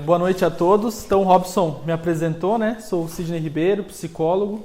Boa noite a todos. Então, o Robson me apresentou, né? Sou o Sidney Ribeiro, psicólogo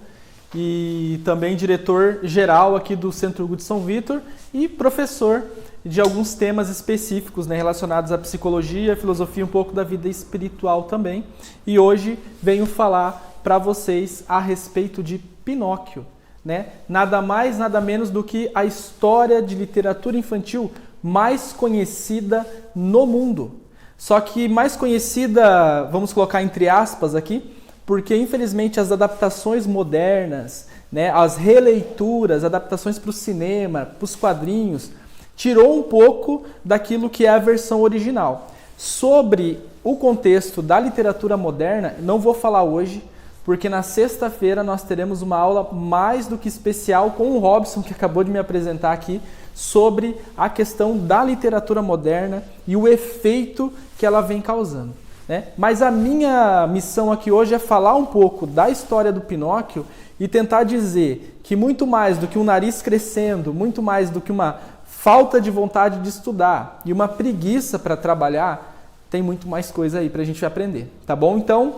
e também diretor-geral aqui do Centro Hugo de São Vitor e professor de alguns temas específicos, né, relacionados à psicologia, filosofia, um pouco da vida espiritual também. E hoje venho falar para vocês a respeito de Pinóquio, né? Nada mais, nada menos do que a história de literatura infantil mais conhecida no mundo. Só que mais conhecida, vamos colocar entre aspas aqui, porque infelizmente as adaptações modernas, né, as releituras, adaptações para o cinema, para os quadrinhos, tirou um pouco daquilo que é a versão original. Sobre o contexto da literatura moderna, não vou falar hoje, porque na sexta-feira nós teremos uma aula mais do que especial com o Robson, que acabou de me apresentar aqui, sobre a questão da literatura moderna e o efeito que ela vem causando, né? Mas a minha missão aqui hoje é falar um pouco da história do Pinóquio e tentar dizer que muito mais do que um nariz crescendo, muito mais do que uma falta de vontade de estudar e uma preguiça para trabalhar, tem muito mais coisa aí para a gente aprender, tá bom? Então,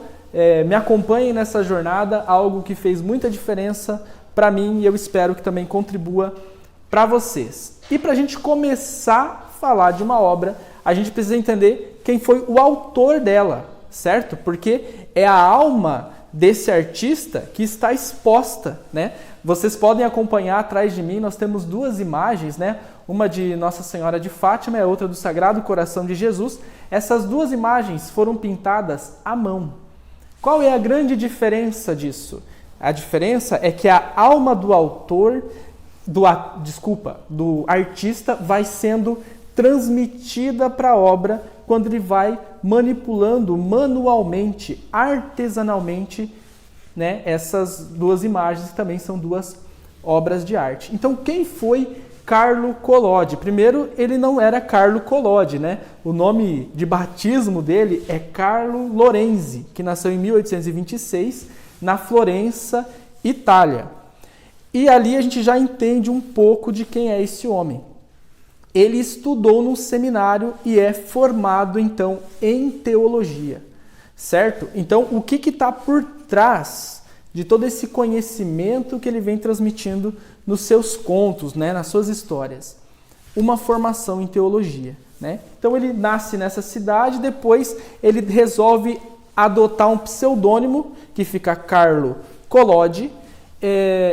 me acompanhem nessa jornada, algo que fez muita diferença para mim e eu espero que também contribua para vocês. E para a gente começar a falar de uma obra, a gente precisa entender quem foi o autor dela, certo? Porque é a alma desse artista que está exposta, né? Vocês podem acompanhar atrás de mim, nós temos duas imagens, né? Uma de Nossa Senhora de Fátima e a outra do Sagrado Coração de Jesus. Essas duas imagens foram pintadas à mão. Qual é a grande diferença disso? A diferença é que a alma do autor, do artista vai sendo transmitida para a obra quando ele vai manipulando manualmente, artesanalmente, né, essas duas imagens que também são duas obras de arte. Então, quem foi Carlo Collodi? Primeiro, ele não era Carlo Collodi, né? O nome de batismo dele é Carlo Lorenzi, que nasceu em 1826 na Florença, Itália. E ali a gente já entende um pouco de quem é esse homem. Ele estudou no seminário e é formado, então, em teologia, certo? Então, o que está por trás de todo esse conhecimento que ele vem transmitindo nos seus contos, né, nas suas histórias? Uma formação em teologia, né? Então, ele nasce nessa cidade, depois ele resolve adotar um pseudônimo, que fica Carlo Collodi.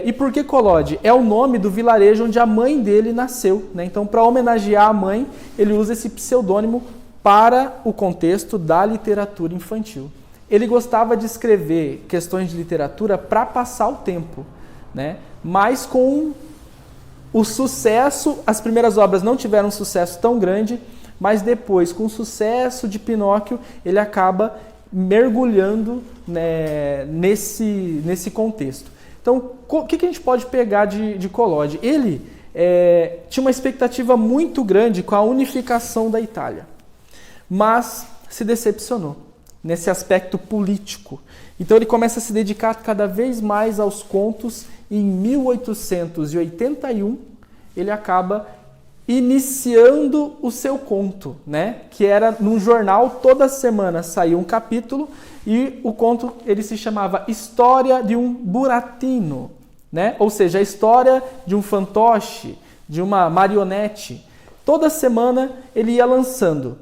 E por que Collodi? É o nome do vilarejo onde a mãe dele nasceu, né? Então, para homenagear a mãe, ele usa esse pseudônimo para o contexto da literatura infantil. Ele gostava de escrever questões de literatura para passar o tempo, né? Mas com o sucesso, as primeiras obras não tiveram um sucesso tão grande, mas depois, com o sucesso de Pinóquio, ele acaba mergulhando, né, nesse contexto. Então, o que a gente pode pegar de Collodi? Ele tinha uma expectativa muito grande com a unificação da Itália, mas se decepcionou nesse aspecto político. Então, ele começa a se dedicar cada vez mais aos contos e em 1881 ele acaba iniciando o seu conto, né? Que era num jornal, toda semana saía um capítulo e o conto ele se chamava História de um Burattino, né? Ou seja, a história de um fantoche, de uma marionete. Toda semana ele ia lançando.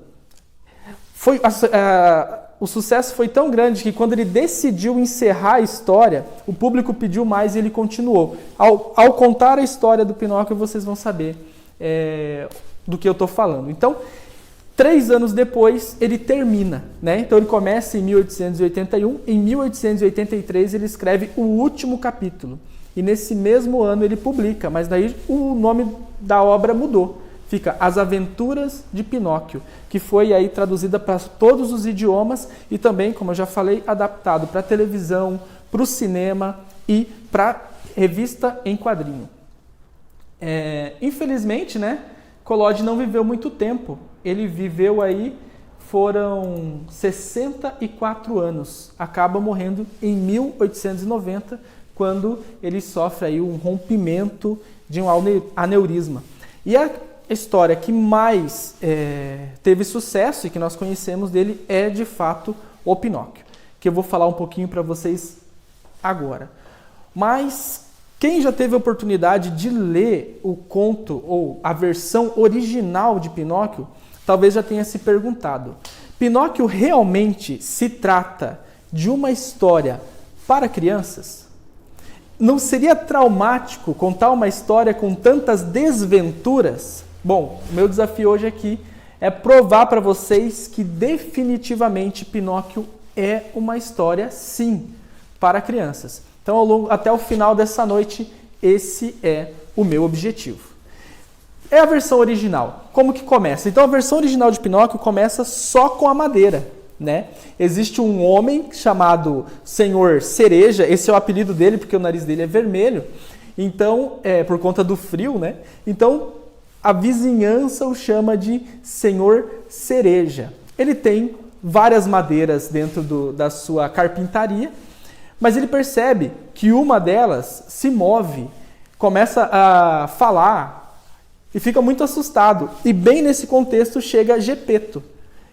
O sucesso foi tão grande que quando ele decidiu encerrar a história, o público pediu mais e ele continuou. Ao contar a história do Pinóquio, vocês vão saber do que eu estou falando. Então, 3 anos depois, ele termina, né? Então, ele começa em 1881, em 1883 ele escreve o último capítulo. E nesse mesmo ano ele publica, mas daí o nome da obra mudou. Fica As Aventuras de Pinóquio, que foi aí traduzida para todos os idiomas e também, como eu já falei, adaptado para televisão, para o cinema e para revista em quadrinho. Infelizmente, né, Collodi não viveu muito tempo. Ele viveu aí, foram 64 anos. Acaba morrendo em 1890, quando ele sofre aí um rompimento de um aneurisma. E história que mais teve sucesso e que nós conhecemos dele é, de fato, o Pinóquio, que eu vou falar um pouquinho para vocês agora. Mas quem já teve a oportunidade de ler o conto ou a versão original de Pinóquio, talvez já tenha se perguntado: Pinóquio realmente se trata de uma história para crianças? Não seria traumático contar uma história com tantas desventuras? Bom, o meu desafio hoje aqui é provar para vocês que definitivamente Pinóquio é uma história, sim, para crianças. Então, até o final dessa noite, esse é o meu objetivo. É a versão original. Como que começa? Então, a versão original de Pinóquio começa só com a madeira, né? Existe um homem chamado Senhor Cereja, esse é o apelido dele porque o nariz dele é vermelho, então, por conta do frio, né? Então, a vizinhança o chama de Senhor Cereja. Ele tem várias madeiras dentro da sua carpintaria, mas ele percebe que uma delas se move, começa a falar e fica muito assustado. E bem nesse contexto chega Gepeto.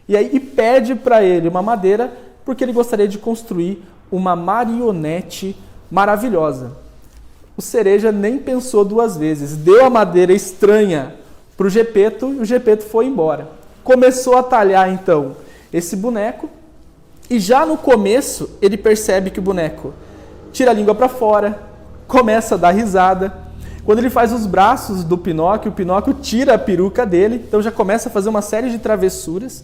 E pede para ele uma madeira porque ele gostaria de construir uma marionete maravilhosa. O Cereja nem pensou duas vezes, deu a madeira estranha para o Gepeto e o Gepeto foi embora. Começou a talhar então esse boneco e já no começo ele percebe que o boneco tira a língua para fora, começa a dar risada. Quando ele faz os braços do Pinóquio, o Pinóquio tira a peruca dele, então já começa a fazer uma série de travessuras.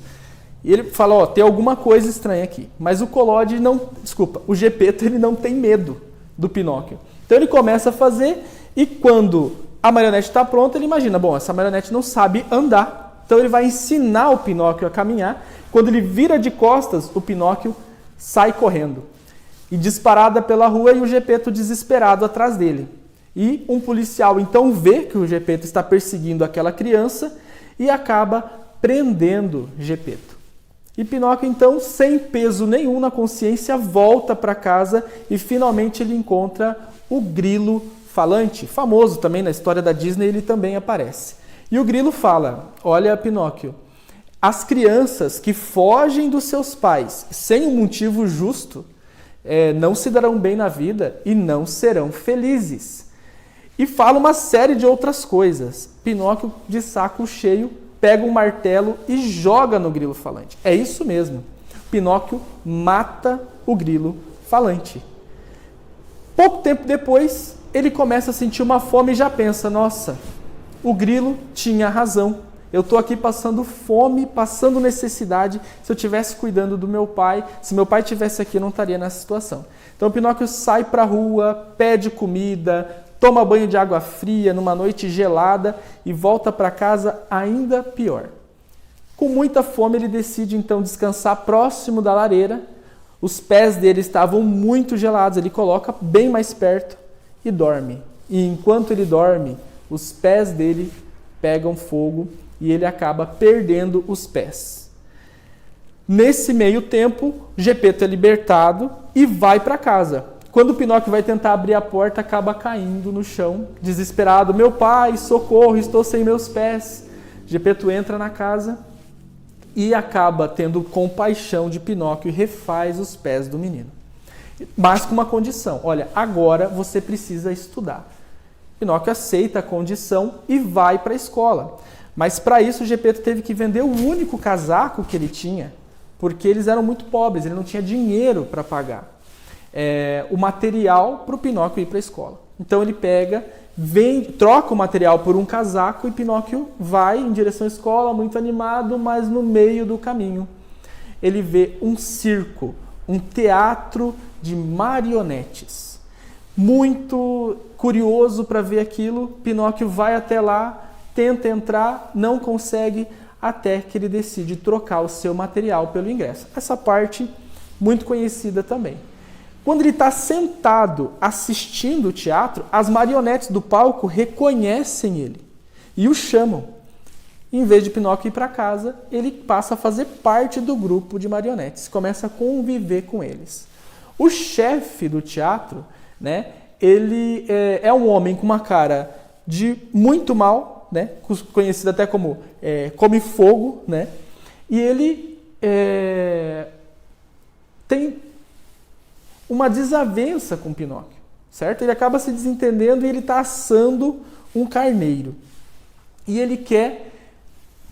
E ele fala, ó, tem alguma coisa estranha aqui. Mas o Gepeto, ele não tem medo do Pinóquio. Então ele começa a fazer e quando a marionete está pronta, ele imagina, bom, essa marionete não sabe andar. Então ele vai ensinar o Pinóquio a caminhar. Quando ele vira de costas, o Pinóquio sai correndo. E disparada pela rua e o Gepeto desesperado atrás dele. E um policial então vê que o Gepeto está perseguindo aquela criança e acaba prendendo Gepeto. E Pinóquio, então, sem peso nenhum na consciência, volta para casa e finalmente ele encontra o grilo falante, famoso também na história da Disney, ele também aparece. E o grilo fala, olha Pinóquio, as crianças que fogem dos seus pais sem um motivo justo não se darão bem na vida e não serão felizes. E fala uma série de outras coisas. Pinóquio, de saco cheio, pega um martelo e joga no grilo falante. É isso mesmo. Pinóquio mata o grilo falante. Pouco tempo depois, ele começa a sentir uma fome e já pensa, nossa, o grilo tinha razão. Eu estou aqui passando fome, passando necessidade. Se eu estivesse cuidando do meu pai, se meu pai estivesse aqui, eu não estaria nessa situação. Então, Pinóquio sai para a rua, pede comida, toma banho de água fria numa noite gelada e volta para casa ainda pior. Com muita fome, ele decide então descansar próximo da lareira. Os pés dele estavam muito gelados, ele coloca bem mais perto e dorme. E enquanto ele dorme, os pés dele pegam fogo e ele acaba perdendo os pés. Nesse meio tempo, Gepeto é libertado e vai para casa. Quando o Pinóquio vai tentar abrir a porta, acaba caindo no chão, desesperado. Meu pai, socorro, estou sem meus pés. Gepeto entra na casa e acaba tendo compaixão de Pinóquio e refaz os pés do menino. Mas com uma condição. Olha, agora você precisa estudar. Pinóquio aceita a condição e vai para a escola. Mas para isso Gepeto teve que vender o único casaco que ele tinha, porque eles eram muito pobres, ele não tinha dinheiro para pagar o material para o Pinóquio ir para a escola. Então ele pega, troca o material por um casaco e Pinóquio vai em direção à escola, muito animado, mas no meio do caminho ele vê um circo, um teatro de marionetes. Muito curioso para ver aquilo, Pinóquio vai até lá, tenta entrar, não consegue, até que ele decide trocar o seu material pelo ingresso. Essa parte muito conhecida também. Quando ele está sentado assistindo o teatro, as marionetes do palco reconhecem ele e o chamam. Em vez de Pinóquio ir para casa, ele passa a fazer parte do grupo de marionetes, começa a conviver com eles. O chefe do teatro, né, ele é um homem com uma cara de muito mal, né? Conhecido até como come fogo, né? E ele tem uma desavença com Pinóquio, certo? Ele acaba se desentendendo e ele está assando um carneiro. E ele quer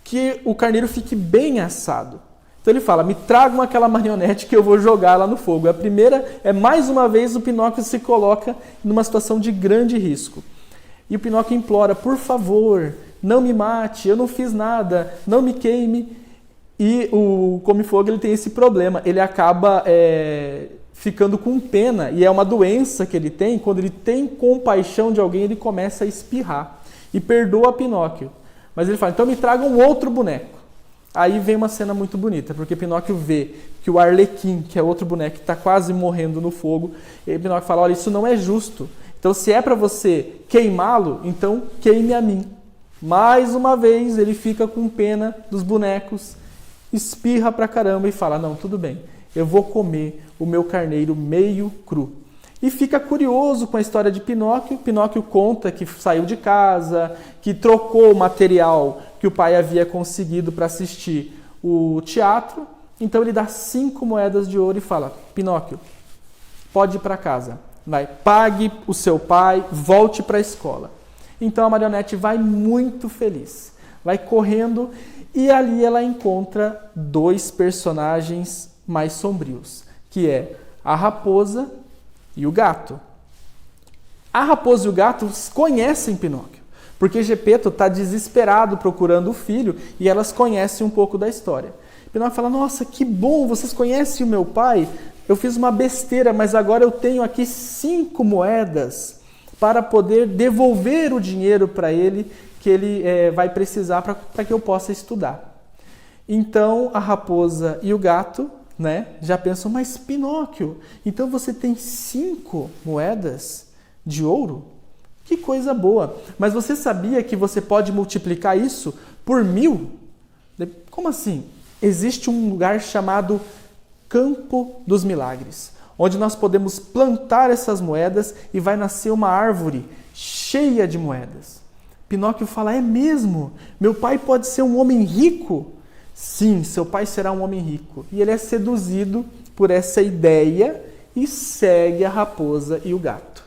que o carneiro fique bem assado. Então ele fala, me tragam aquela marionete que eu vou jogar lá no fogo. A primeira mais uma vez, o Pinóquio se coloca numa situação de grande risco. E o Pinóquio implora, por favor, não me mate, eu não fiz nada, não me queime. E o come-fogo ele tem esse problema, ele acaba ficando com pena, e é uma doença que ele tem, quando ele tem compaixão de alguém, ele começa a espirrar. E perdoa Pinóquio. Mas ele fala, então me traga um outro boneco. Aí vem uma cena muito bonita, porque Pinóquio vê que o Arlequim, que é outro boneco que está quase morrendo no fogo, e Pinóquio fala, olha, isso não é justo. Então se é para você queimá-lo, então queime a mim. Mais uma vez ele fica com pena dos bonecos, espirra pra caramba e fala, não, tudo bem, eu vou comer o meu carneiro meio cru. E fica curioso com a história de Pinóquio. Pinóquio conta que saiu de casa, que trocou o material que o pai havia conseguido para assistir o teatro. Então ele dá 5 moedas de ouro e fala, Pinóquio, pode ir para casa. Vai, pague o seu pai, volte para a escola. Então a marionete vai muito feliz, vai correndo e ali ela encontra 2 personagens mais sombrios, que é a raposa e o gato. A raposa e o gato conhecem Pinóquio, porque Gepeto está desesperado procurando o filho e elas conhecem um pouco da história. Pinóquio fala, nossa, que bom, vocês conhecem o meu pai? Eu fiz uma besteira, mas agora eu tenho aqui 5 moedas para poder devolver o dinheiro para ele, que ele vai precisar para que eu possa estudar. Então a raposa e o gato, né, já pensam, mas Pinóquio, então você tem 5 moedas de ouro? Que coisa boa! Mas você sabia que você pode multiplicar isso por 1000? Como assim? Existe um lugar chamado Campo dos Milagres, onde nós podemos plantar essas moedas e vai nascer uma árvore cheia de moedas. Pinóquio fala, é mesmo? Meu pai pode ser um homem rico? Sim, seu pai será um homem rico. E ele é seduzido por essa ideia e segue a raposa e o gato.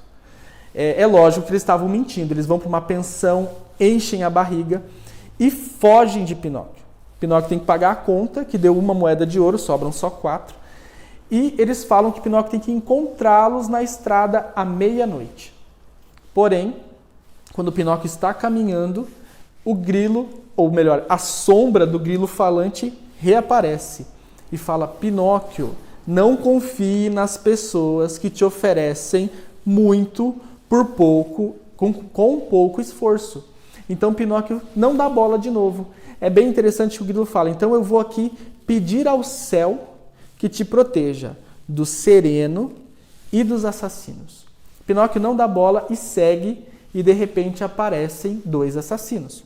É lógico que eles estavam mentindo. Eles vão para uma pensão, enchem a barriga e fogem de Pinóquio. Pinóquio tem que pagar a conta, que deu 1 moeda de ouro, sobram só 4. E eles falam que Pinóquio tem que encontrá-los na estrada à meia-noite. Porém, quando Pinóquio está caminhando, o grilo, ou melhor, a sombra do grilo falante reaparece e fala, Pinóquio, não confie nas pessoas que te oferecem muito por pouco, com pouco esforço. Então Pinóquio não dá bola de novo. É bem interessante que o grilo fala, então eu vou aqui pedir ao céu que te proteja do sereno e dos assassinos. Pinóquio não dá bola e segue, e de repente aparecem 2 assassinos.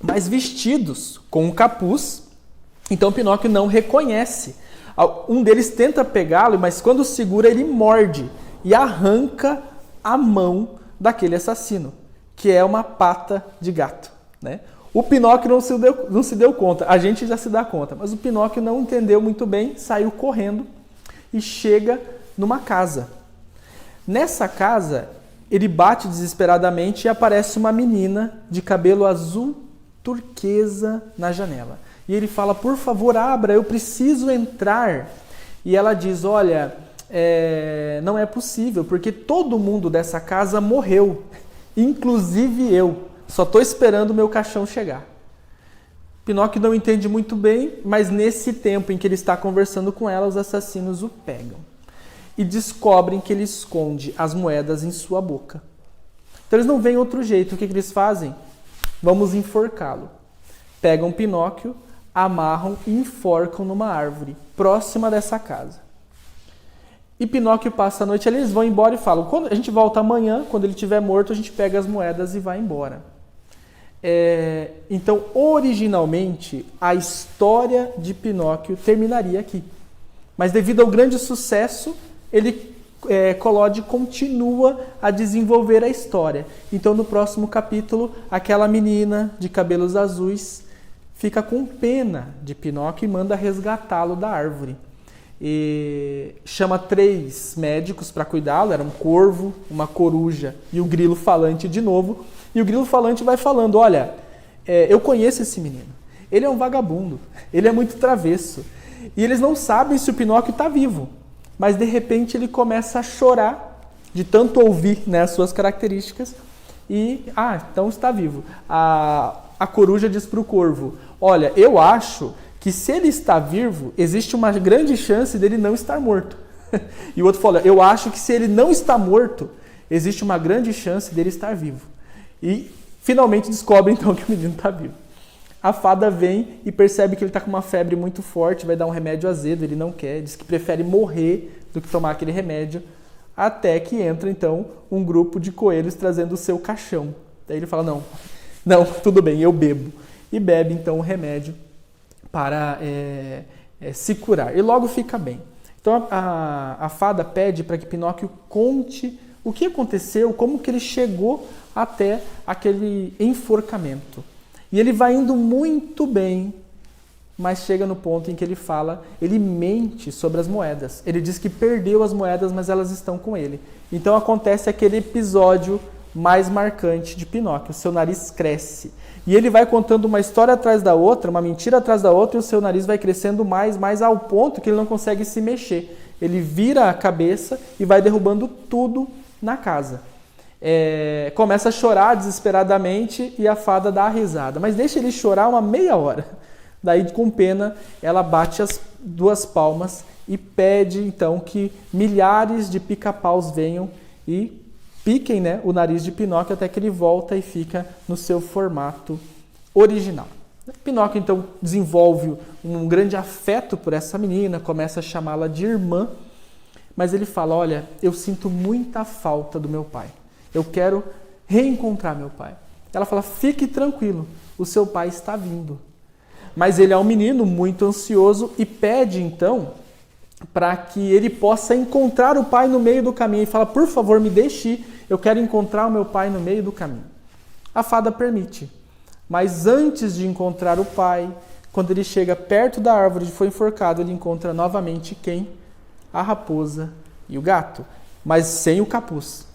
Mas vestidos com um capuz, então Pinóquio não reconhece. Um deles tenta pegá-lo, mas quando segura ele morde e arranca a mão daquele assassino, que é uma pata de gato, né? O Pinóquio não se deu conta, a gente já se dá conta, mas o Pinóquio não entendeu muito bem, saiu correndo e chega numa casa. Nessa casa, ele bate desesperadamente e aparece uma menina de cabelo azul turquesa na janela. E ele fala, por favor, abra, eu preciso entrar. E ela diz, olha, não é possível, porque todo mundo dessa casa morreu, inclusive eu. Só estou esperando o meu caixão chegar. Pinóquio não entende muito bem, mas nesse tempo em que ele está conversando com ela, os assassinos o pegam. E descobrem que ele esconde as moedas em sua boca. Então eles não veem outro jeito. O que eles fazem? Vamos enforcá-lo. Pegam Pinóquio, amarram e enforcam numa árvore, próxima dessa casa. E Pinóquio passa a noite ali, eles vão embora e falam, quando a gente volta amanhã, quando ele estiver morto, a gente pega as moedas e vai embora. Então, originalmente, a história de Pinóquio terminaria aqui. Mas devido ao grande sucesso, ele Collodi continua a desenvolver a história. Então, no próximo capítulo, aquela menina de cabelos azuis fica com pena de Pinóquio e manda resgatá-lo da árvore. E chama 3 médicos para cuidá-lo, era um corvo, uma coruja e o grilo falante de novo. E o grilo falante vai falando, olha, eu conheço esse menino, ele é um vagabundo, ele é muito travesso. E eles não sabem se o Pinóquio está vivo. Mas, de repente, ele começa a chorar de tanto ouvir, né, as suas características. E, então está vivo. A coruja diz para o corvo, olha, eu acho que se ele está vivo, existe uma grande chance dele não estar morto. E o outro fala, eu acho que se ele não está morto, existe uma grande chance dele estar vivo. E, finalmente, descobre, então, que o menino está vivo. A fada vem e percebe que ele está com uma febre muito forte, vai dar um remédio azedo, ele não quer, diz que prefere morrer do que tomar aquele remédio, até que entra, então, um grupo de coelhos trazendo o seu caixão. Daí ele fala, não, tudo bem, eu bebo. E bebe, então, o remédio para se curar. E logo fica bem. Então, a fada pede para que Pinóquio conte o que aconteceu, como que ele chegou até aquele enforcamento. E ele vai indo muito bem, mas chega no ponto em que ele mente sobre as moedas. Ele diz que perdeu as moedas, mas elas estão com ele. Então acontece aquele episódio mais marcante de Pinóquio, o seu nariz cresce. E ele vai contando uma história atrás da outra, uma mentira atrás da outra, e o seu nariz vai crescendo mais ao ponto que ele não consegue se mexer. Ele vira a cabeça e vai derrubando tudo na casa. Começa a chorar desesperadamente e a fada dá a risada. Mas deixa ele chorar uma meia hora. Daí, com pena, ela bate as 2 palmas e pede, então, que milhares de pica-paus venham e piquem, né, o nariz de Pinóquio até que ele volta e fica no seu formato original. Pinóquio, então, desenvolve um grande afeto por essa menina, começa a chamá-la de irmã, mas ele fala, olha, eu sinto muita falta do meu pai. Eu quero reencontrar meu pai. Ela fala, fique tranquilo, o seu pai está vindo. Mas ele é um menino muito ansioso e pede, então, para que ele possa encontrar o pai no meio do caminho. E fala, por favor, me deixe ir, eu quero encontrar o meu pai no meio do caminho. A fada permite. Mas antes de encontrar o pai, quando ele chega perto da árvore onde foi enforcado, ele encontra novamente quem? A raposa e o gato, mas sem o capuz.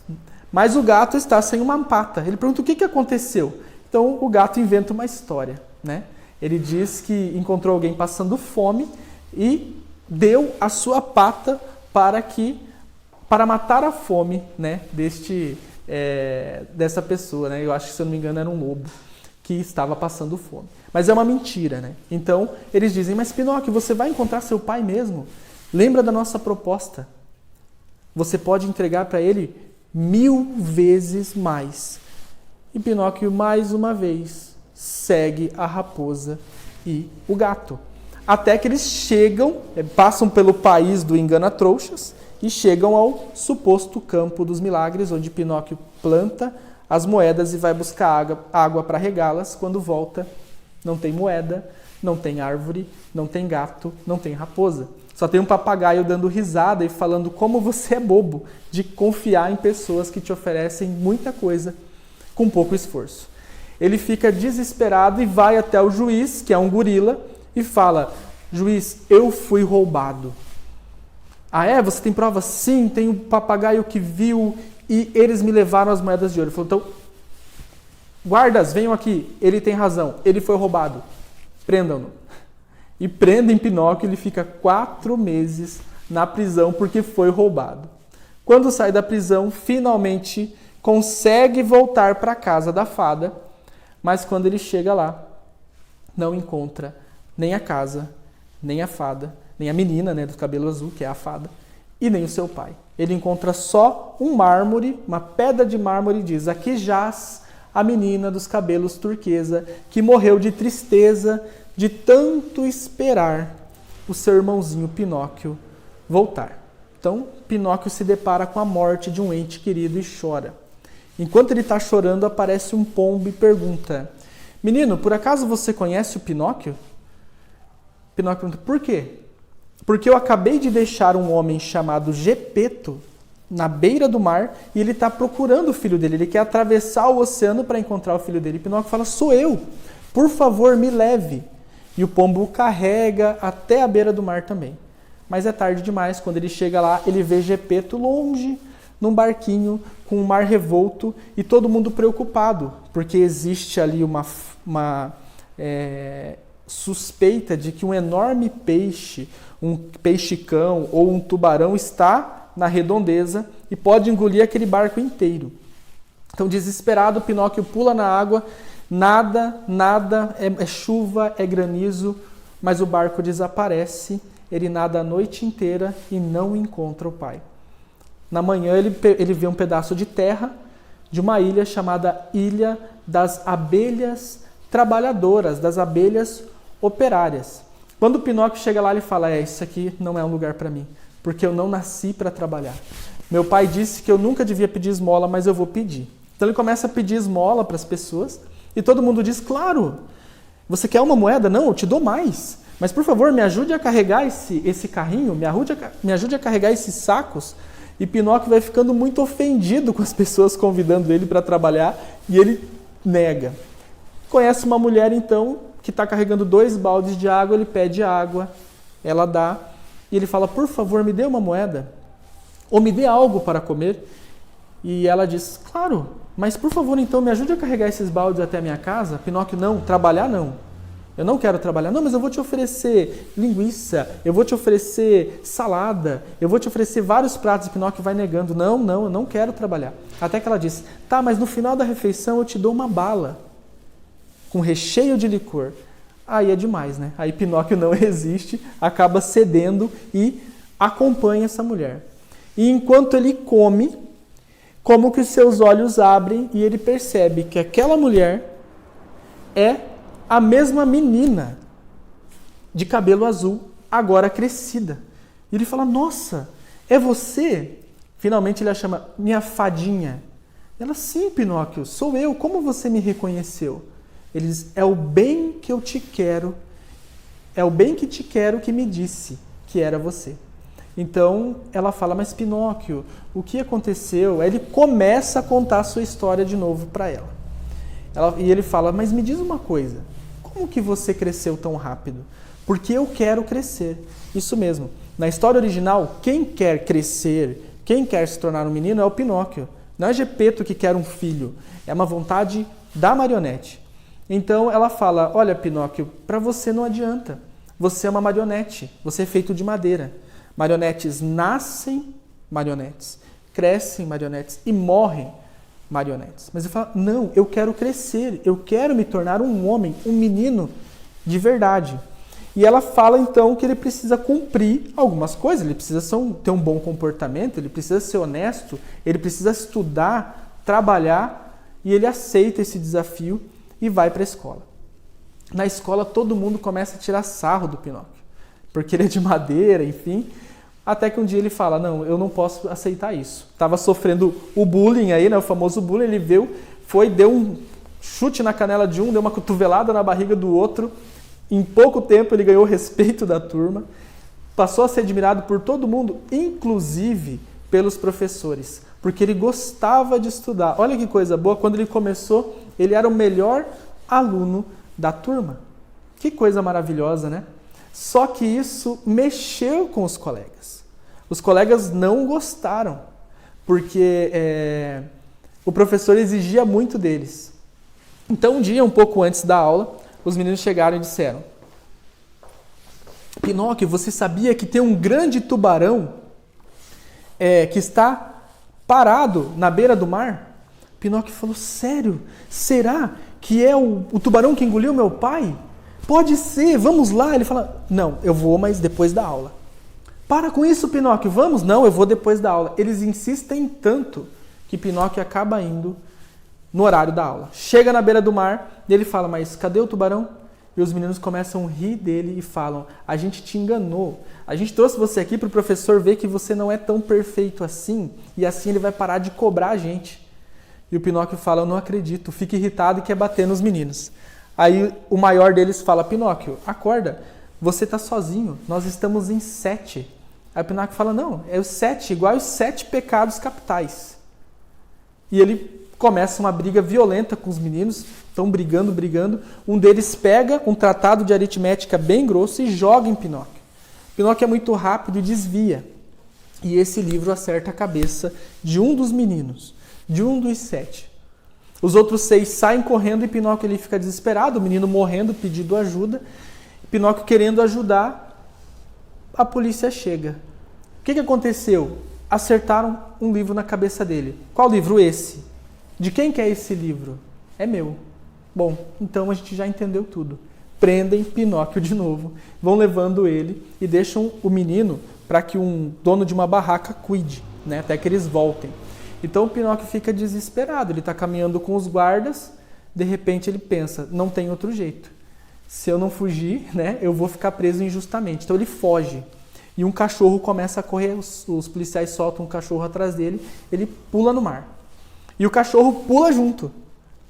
Mas o gato está sem uma pata. Ele pergunta o que aconteceu. Então o gato inventa uma história, né? Ele diz que encontrou alguém passando fome e deu a sua pata para matar a fome, né, dessa pessoa, né? Eu acho que, se eu não me engano, era um lobo que estava passando fome. Mas é uma mentira, né? Então eles dizem, mas Pinóquio, você vai encontrar seu pai mesmo? Lembra da nossa proposta? Você pode entregar para ele 1000 vezes mais. E Pinóquio, mais uma vez, segue a raposa e o gato. Até que eles chegam, passam pelo país do engana-trouxas e chegam ao suposto campo dos milagres, onde Pinóquio planta as moedas e vai buscar água para regá-las. Quando volta, não tem moeda, não tem árvore, não tem gato, não tem raposa. Só tem um papagaio dando risada e falando como você é bobo de confiar em pessoas que te oferecem muita coisa com pouco esforço. Ele fica desesperado e vai até o juiz, que é um gorila, e fala, juiz, eu fui roubado. Ah, você tem prova? Sim, tem um papagaio que viu e eles me levaram as moedas de ouro. Ele falou, então, guardas, venham aqui, ele tem razão, ele foi roubado, prendam-no. E prendem Pinóquio, ele fica 4 meses na prisão porque foi roubado. Quando sai da prisão, finalmente consegue voltar para a casa da fada, mas quando ele chega lá, não encontra nem a casa, nem a fada, nem a menina, né, do cabelo azul, que é a fada, e nem o seu pai. Ele encontra só um mármore, uma pedra de mármore, e diz, aqui jaz a menina dos cabelos turquesa, que morreu de tristeza, de tanto esperar o seu irmãozinho Pinóquio voltar. Então, Pinóquio se depara com a morte de um ente querido e chora. Enquanto ele está chorando, aparece um pombo e pergunta, menino, por acaso você conhece o Pinóquio? Pinóquio pergunta, por quê? Porque eu acabei de deixar um homem chamado Gepeto na beira do mar e ele está procurando o filho dele. Ele quer atravessar o oceano para encontrar o filho dele. E Pinóquio fala, sou eu, por favor, me leve. E o pombo o carrega até a beira do mar também. Mas é tarde demais, quando ele chega lá, ele vê Gepeto longe, num barquinho, com o mar revolto, e todo mundo preocupado, porque existe ali uma suspeita de que um enorme peixe, um peixe-cão ou um tubarão está na redondeza e pode engolir aquele barco inteiro. Então, desesperado, Pinóquio pula na água, nada, é chuva, é granizo, mas o barco desaparece, ele nada a noite inteira e não encontra o pai. Na manhã ele vê um pedaço de terra de uma ilha chamada Ilha das Abelhas Trabalhadoras, das abelhas operárias. Quando o Pinóquio chega lá, ele fala, isso aqui não é um lugar para mim, porque eu não nasci para trabalhar. Meu pai disse que eu nunca devia pedir esmola, mas eu vou pedir. Então ele começa a pedir esmola para as pessoas e todo mundo diz, claro, você quer uma moeda? Não, eu te dou mais. Mas por favor, me ajude a carregar esse carrinho, me ajude a carregar esses sacos. E Pinóquio vai ficando muito ofendido com as pessoas convidando ele para trabalhar e ele nega. Conhece uma mulher então que está carregando 2 baldes de água, ele pede água, ela dá e ele fala, por favor, me dê uma moeda ou me dê algo para comer. E ela diz, claro, mas por favor então me ajude a carregar esses baldes até a minha casa. Pinóquio, não, trabalhar não. Eu não quero trabalhar. Não, mas eu vou te oferecer linguiça, eu vou te oferecer salada, eu vou te oferecer vários pratos. E Pinóquio vai negando. Não, eu não quero trabalhar. Até que ela diz, tá, mas no final da refeição eu te dou uma bala com recheio de licor. Aí é demais, né? Aí Pinóquio não resiste, acaba cedendo e acompanha essa mulher. E enquanto ele come, como que os seus olhos abrem e ele percebe que aquela mulher é a mesma menina de cabelo azul, agora crescida. E ele fala, nossa, é você? Finalmente ele a chama, minha fadinha. Ela, sim, Pinóquio, sou eu, como você me reconheceu? Ele diz, é o bem que eu te quero, é o bem que te quero que me disse que era você. Então ela fala, mas Pinóquio, o que aconteceu? Ele começa a contar a sua história de novo para ela. E ele fala, mas me diz uma coisa, como que você cresceu tão rápido? Porque eu quero crescer. Isso mesmo. Na história original, quem quer crescer, quem quer se tornar um menino é o Pinóquio. Não é Gepeto que quer um filho. É uma vontade da marionete. Então ela fala, olha Pinóquio, para você não adianta. Você é uma marionete. Você é feito de madeira. Marionetes nascem marionetes, crescem marionetes e morrem marionetes. Mas ele fala, não, eu quero crescer, eu quero me tornar um homem, um menino de verdade. E ela fala então que ele precisa cumprir algumas coisas, ele precisa ter um bom comportamento, ele precisa ser honesto, ele precisa estudar, trabalhar, e ele aceita esse desafio e vai para a escola. Na escola todo mundo começa a tirar sarro do Pinóquio, porque ele é de madeira, enfim. Até que um dia ele fala, não, eu não posso aceitar isso. Estava sofrendo o bullying aí, né, o famoso bullying, ele veio, deu um chute na canela de um, deu uma cotovelada na barriga do outro. Em pouco tempo ele ganhou o respeito da turma, passou a ser admirado por todo mundo, inclusive pelos professores, porque ele gostava de estudar. Olha que coisa boa, quando ele começou, ele era o melhor aluno da turma. Que coisa maravilhosa, né? Só que isso mexeu com os colegas. Os colegas não gostaram, porque o professor exigia muito deles. Então, um dia, um pouco antes da aula, os meninos chegaram e disseram, Pinóquio, você sabia que tem um grande tubarão que está parado na beira do mar? Pinóquio falou, sério? Será que é o tubarão que engoliu meu pai? Pode ser, vamos lá. Ele fala, não, eu vou, mas depois da aula. Para com isso, Pinóquio, vamos? Não, eu vou depois da aula. Eles insistem tanto que Pinóquio acaba indo no horário da aula. Chega na beira do mar e ele fala, mas cadê o tubarão? E os meninos começam a rir dele e falam, a gente te enganou. A gente trouxe você aqui para o professor ver que você não é tão perfeito assim e assim ele vai parar de cobrar a gente. E o Pinóquio fala, eu não acredito, fica irritado e quer bater nos meninos. Aí o maior deles fala, Pinóquio, acorda, você está sozinho, nós estamos em 7. Aí o Pinóquio fala, não, é os 7, igual os 7 pecados capitais. E ele começa uma briga violenta com os meninos, estão brigando. Um deles pega um tratado de aritmética bem grosso e joga em Pinóquio. Pinóquio é muito rápido e desvia. E esse livro acerta a cabeça de um dos meninos, de um dos 7. Os outros 6 saem correndo e Pinóquio ele fica desesperado, o menino morrendo, pedindo ajuda. Pinóquio querendo ajudar, a polícia chega. O que aconteceu? Acertaram um livro na cabeça dele. Qual livro? Esse. De quem que é esse livro? É meu. Bom, então a gente já entendeu tudo. Prendem Pinóquio de novo, vão levando ele e deixam o menino para que um dono de uma barraca cuide, né, até que eles voltem. Então o Pinóquio fica desesperado, ele está caminhando com os guardas, de repente ele pensa, não tem outro jeito. Se eu não fugir, né, eu vou ficar preso injustamente. Então ele foge. E um cachorro começa a correr, os policiais soltam um cachorro atrás dele, ele pula no mar. E o cachorro pula junto.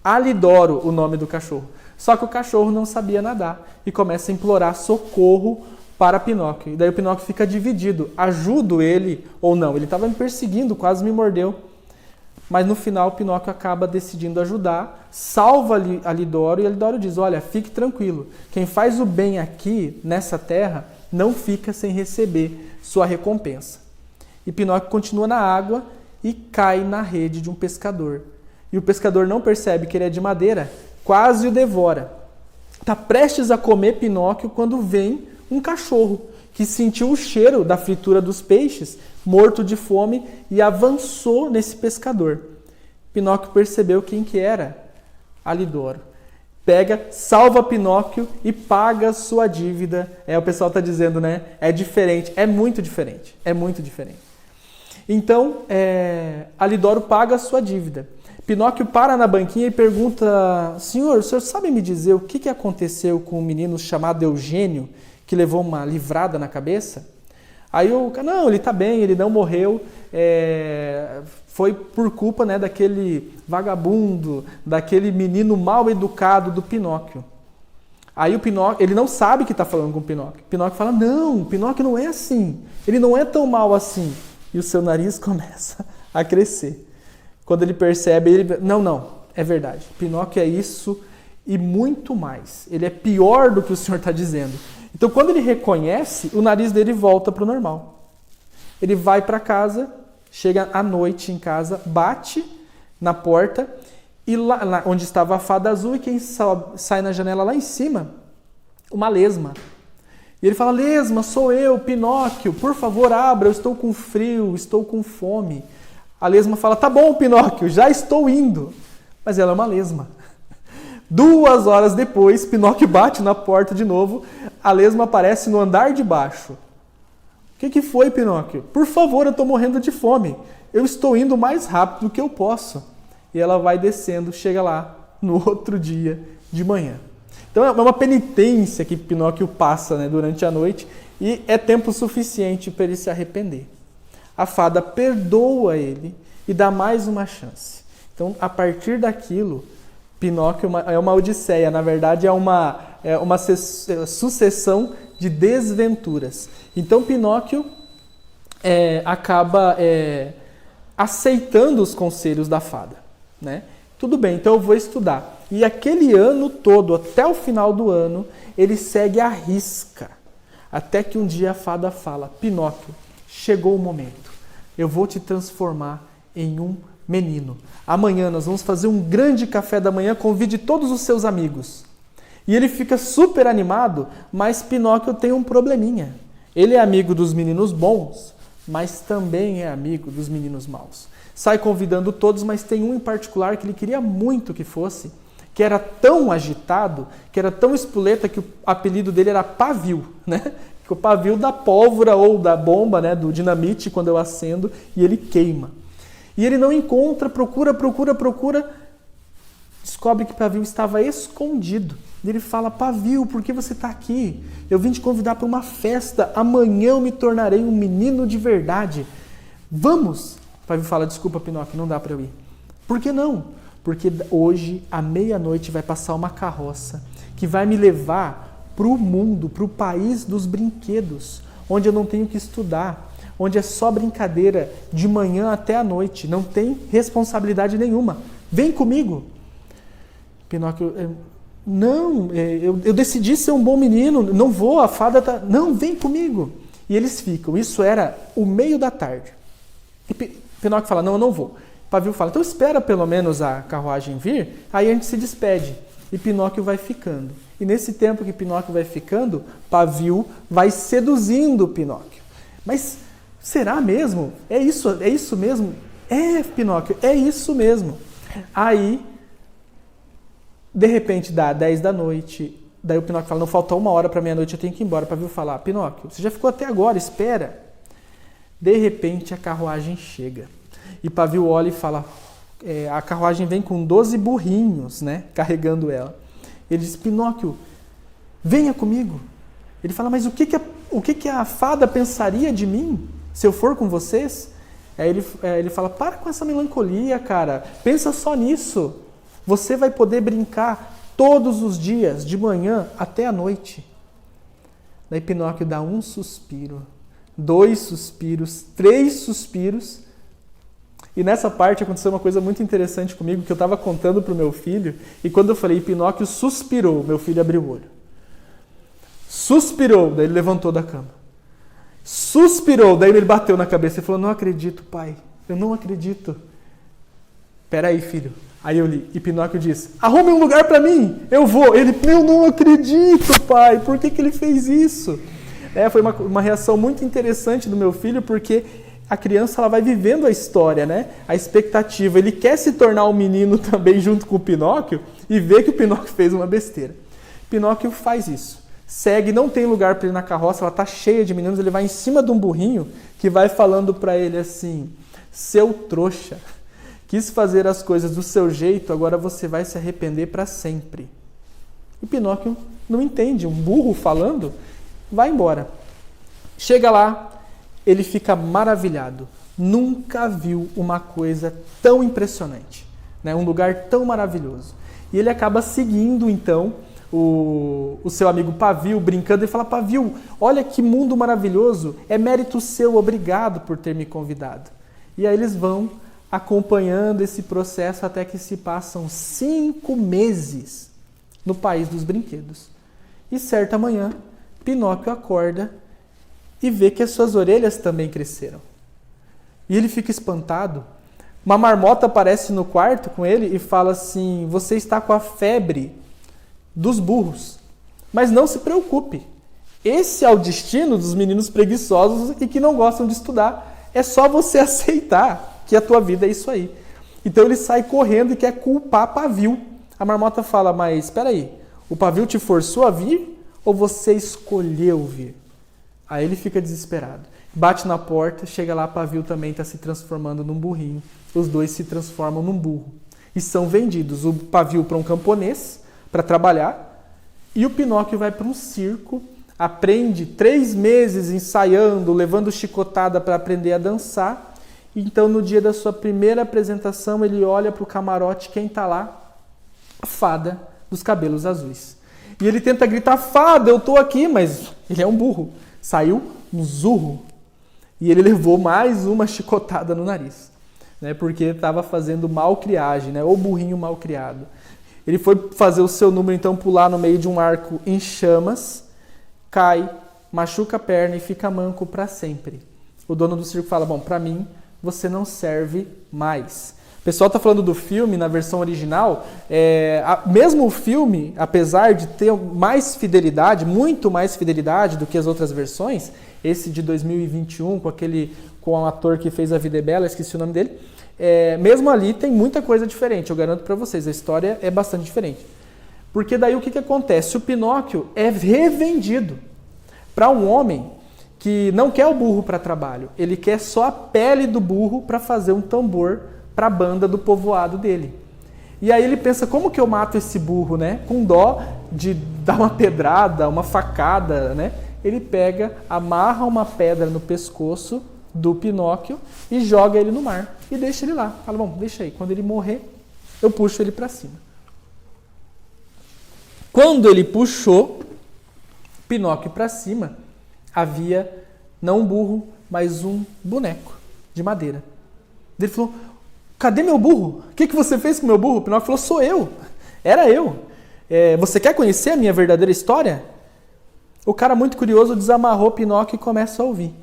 Alidoro, o nome do cachorro. Só que o cachorro não sabia nadar e começa a implorar socorro para Pinóquio. E daí o Pinóquio fica dividido. Ajudo ele ou não? Ele estava me perseguindo, quase me mordeu. Mas no final o Pinóquio acaba decidindo ajudar, salva Alidoro e Alidoro diz, olha, fique tranquilo, quem faz o bem aqui, nessa terra, não fica sem receber sua recompensa. E Pinóquio continua na água e cai na rede de um pescador. E o pescador não percebe que ele é de madeira, quase o devora. Está prestes a comer Pinóquio quando vem um cachorro que sentiu o cheiro da fritura dos peixes, morto de fome, e avançou nesse pescador. Pinóquio percebeu quem que era? Alidoro. Pega, salva Pinóquio e paga sua dívida. O pessoal está dizendo, né? É diferente, é muito diferente. Então, Alidoro paga a sua dívida. Pinóquio para na banquinha e pergunta, senhor, o senhor sabe me dizer o que aconteceu com um menino chamado Eugênio, que levou uma livrada na cabeça? Aí o cara, não, ele está bem, ele não morreu, foi por culpa, né, daquele vagabundo, daquele menino mal educado do Pinóquio. Aí o Pinóquio, ele não sabe que está falando com o Pinóquio. Pinóquio fala, não, Pinóquio não é assim, ele não é tão mal assim. E o seu nariz começa a crescer. Quando ele percebe, ele, não, é verdade, Pinóquio é isso e muito mais. Ele é pior do que o senhor está dizendo. Então, quando ele reconhece, o nariz dele volta para o normal. Ele vai para casa, chega à noite em casa, bate na porta, e lá onde estava a fada azul, e quem sai na janela lá em cima? Uma lesma. E ele fala, lesma, sou eu, Pinóquio, por favor, abra, eu estou com frio, estou com fome. A lesma fala, tá bom, Pinóquio, já estou indo. Mas ela é uma lesma. 2 horas depois, Pinóquio bate na porta de novo, a lesma aparece no andar de baixo. O que foi, Pinóquio? Por favor, eu estou morrendo de fome. Eu estou indo o mais rápido do que eu posso. E ela vai descendo, chega lá no outro dia de manhã. Então é uma penitência que Pinóquio passa, né, durante a noite e é tempo suficiente para ele se arrepender. A fada perdoa ele e dá mais uma chance. Então, a partir daquilo, Pinóquio é uma odisseia, na verdade é uma sucessão de desventuras. Então Pinóquio acaba aceitando os conselhos da fada, né? Tudo bem, então eu vou estudar. E aquele ano todo, até o final do ano, ele segue à risca. Até que um dia a fada fala, Pinóquio, chegou o momento, eu vou te transformar em um menino. Amanhã nós vamos fazer um grande café da manhã, convide todos os seus amigos. E ele fica super animado, mas Pinóquio tem um probleminha. Ele é amigo dos meninos bons, mas também é amigo dos meninos maus. Sai convidando todos, mas tem um em particular que ele queria muito que fosse, que era tão agitado, que era tão espoleta que o apelido dele era Pavio, né? O pavio da pólvora ou da bomba, né, do dinamite, quando eu acendo, e ele queima. E ele não encontra, procura, descobre que Pavio estava escondido. E ele fala, Pavio, por que você está aqui? Eu vim te convidar para uma festa, amanhã eu me tornarei um menino de verdade. Vamos! Pavio fala, desculpa, Pinóquio, não dá para eu ir. Por que não? Porque hoje, à meia-noite, vai passar uma carroça que vai me levar para o mundo, para o país dos brinquedos, onde eu não tenho que estudar, onde é só brincadeira de manhã até a noite, não tem responsabilidade nenhuma. Vem comigo. Pinóquio, não, eu decidi ser um bom menino, não vou, a fada tá... Não, vem comigo. E eles ficam, isso era o meio da tarde. E Pinóquio fala, não, eu não vou. Pavio fala, então espera pelo menos a carruagem vir, aí a gente se despede. E Pinóquio vai ficando. E nesse tempo que Pinóquio vai ficando, Pavio vai seduzindo Pinóquio. Mas será mesmo? É isso mesmo? É, Pinóquio, é isso mesmo. Aí, de repente, dá 10 da noite, daí o Pinóquio fala, não, falta 1 hora para meia-noite, eu tenho que ir embora. Pavio fala, Pinóquio, você já ficou até agora, espera. De repente, a carruagem chega. E Pavio olha e fala, a carruagem vem com 12 burrinhos, né, carregando ela. Ele diz, Pinóquio, venha comigo. Ele fala, mas o que a fada pensaria de mim se eu for com vocês? Aí ele fala, para com essa melancolia, cara. Pensa só nisso. Você vai poder brincar todos os dias, de manhã até a noite. Daí Pinóquio dá 1 suspiro, 2 suspiros, 3 suspiros. E nessa parte aconteceu uma coisa muito interessante comigo, que eu estava contando para o meu filho, e quando eu falei, Pinóquio suspirou, meu filho abriu o olho. Suspirou, daí ele levantou da cama. Suspirou, daí ele bateu na cabeça e falou, não acredito, pai, eu não acredito. Peraí, filho. Aí eu li, e Pinóquio disse, arrume um lugar para mim, eu vou. Ele, eu não acredito, pai, por que ele fez isso? Foi uma reação muito interessante do meu filho, porque a criança ela vai vivendo a história, né? A expectativa. Ele quer se tornar um menino também junto com o Pinóquio e vê que o Pinóquio fez uma besteira. Pinóquio faz isso. Segue, não tem lugar para ele na carroça, ela está cheia de meninos, ele vai em cima de um burrinho que vai falando para ele assim, seu trouxa, quis fazer as coisas do seu jeito, agora você vai se arrepender para sempre. E Pinóquio não entende, um burro falando, vai embora. Chega lá, ele fica maravilhado. Nunca viu uma coisa tão impressionante, né? Um lugar tão maravilhoso. E ele acaba seguindo, então, o seu amigo Pavio, brincando, e fala, Pavio, olha que mundo maravilhoso, é mérito seu, obrigado por ter me convidado. E aí eles vão acompanhando esse processo até que se passam 5 meses no país dos brinquedos. E certa manhã, Pinóquio acorda e vê que as suas orelhas também cresceram. E ele fica espantado. Uma marmota aparece no quarto com ele e fala assim, você está com a febre dos burros. Mas não se preocupe. Esse é o destino dos meninos preguiçosos e que não gostam de estudar. É só você aceitar que a tua vida é isso aí. Então ele sai correndo e quer culpar Pavio. A marmota fala, mas espera aí, o Pavio te forçou a vir ou você escolheu vir? Aí ele fica desesperado. Bate na porta, chega lá, Pavio também está se transformando num burrinho. Os dois se transformam num burro. E são vendidos. O Pavio para um camponês, para trabalhar. E o Pinóquio vai para um circo, aprende 3 meses ensaiando, levando chicotada para aprender a dançar. Então, no dia da sua primeira apresentação, ele olha para o camarote, quem está lá? A fada dos cabelos azuis. E ele tenta gritar, fada, eu estou aqui, mas ele é um burro. Saiu um zurro e ele levou mais uma chicotada no nariz, né? Porque estava fazendo malcriagem, né? Ou burrinho mal criado. Ele foi fazer o seu número, então pular no meio de um arco em chamas, cai, machuca a perna e fica manco para sempre. O dono do circo fala, bom, para mim você não serve mais. O pessoal está falando do filme na versão original, mesmo o filme, apesar de ter mais fidelidade, muito mais fidelidade do que as outras versões, esse de 2021, com o ator que fez A Vida é Bela, esqueci o nome dele, mesmo ali tem muita coisa diferente, eu garanto para vocês, a história é bastante diferente. Porque daí o que acontece? O Pinóquio é revendido para um homem que não quer o burro para trabalho, ele quer só a pele do burro para fazer um tambor para a banda do povoado dele. E aí ele pensa, como que eu mato esse burro, né? Com dó de dar uma pedrada, uma facada, né? Ele pega, amarra uma pedra no pescoço do Pinóquio e joga ele no mar. E deixa ele lá. Fala, bom, deixa aí. Quando ele morrer, eu puxo ele para cima. Quando ele puxou Pinóquio para cima, havia não um burro, mas um boneco de madeira. Ele falou, cadê meu burro? O que você fez com meu burro? O Pinóquio falou, sou eu. Era eu. Você quer conhecer a minha verdadeira história? O cara, muito curioso, desamarrou Pinóquio e começa a ouvir.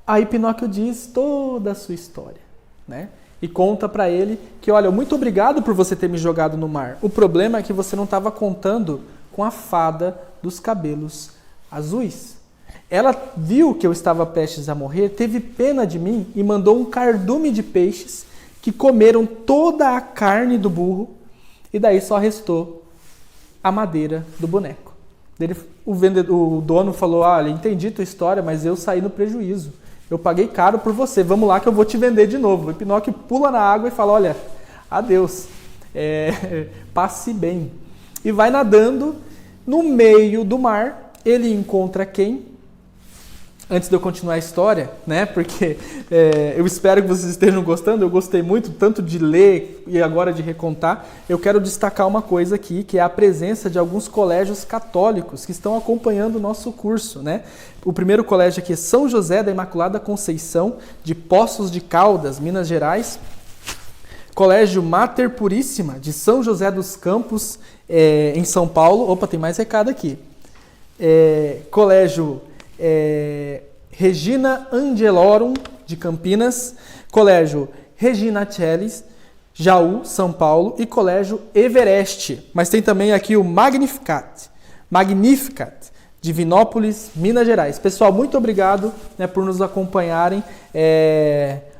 Aí Pinóquio diz toda a sua história, né? E conta para ele que, olha, muito obrigado por você ter me jogado no mar. O problema é que você não estava contando com a fada dos cabelos azuis. Ela viu que eu estava prestes a morrer, teve pena de mim e mandou um cardume de peixes que comeram toda a carne do burro e daí só restou a madeira do boneco. O dono falou, olha, entendi tua história, mas eu saí no prejuízo. Eu paguei caro por você, vamos lá que eu vou te vender de novo. E Pinóquio pula na água e fala, olha, adeus, passe bem. E vai nadando no meio do mar, ele encontra quem? Antes de eu continuar a história, né? Porque eu espero que vocês estejam gostando, eu gostei muito, tanto de ler e agora de recontar. Eu quero destacar uma coisa aqui, que é a presença de alguns colégios católicos que estão acompanhando o nosso curso, né? O primeiro colégio aqui é São José da Imaculada Conceição, de Poços de Caldas, Minas Gerais. Colégio Mater Puríssima, de São José dos Campos, em São Paulo. Opa, tem mais recado aqui. Colégio Regina Angelorum, de Campinas, Colégio Regina Celis, Jaú, São Paulo, e Colégio Everest. Mas tem também aqui o Magnificat, de Vinópolis, Minas Gerais. Pessoal, muito obrigado, né, por nos acompanharem.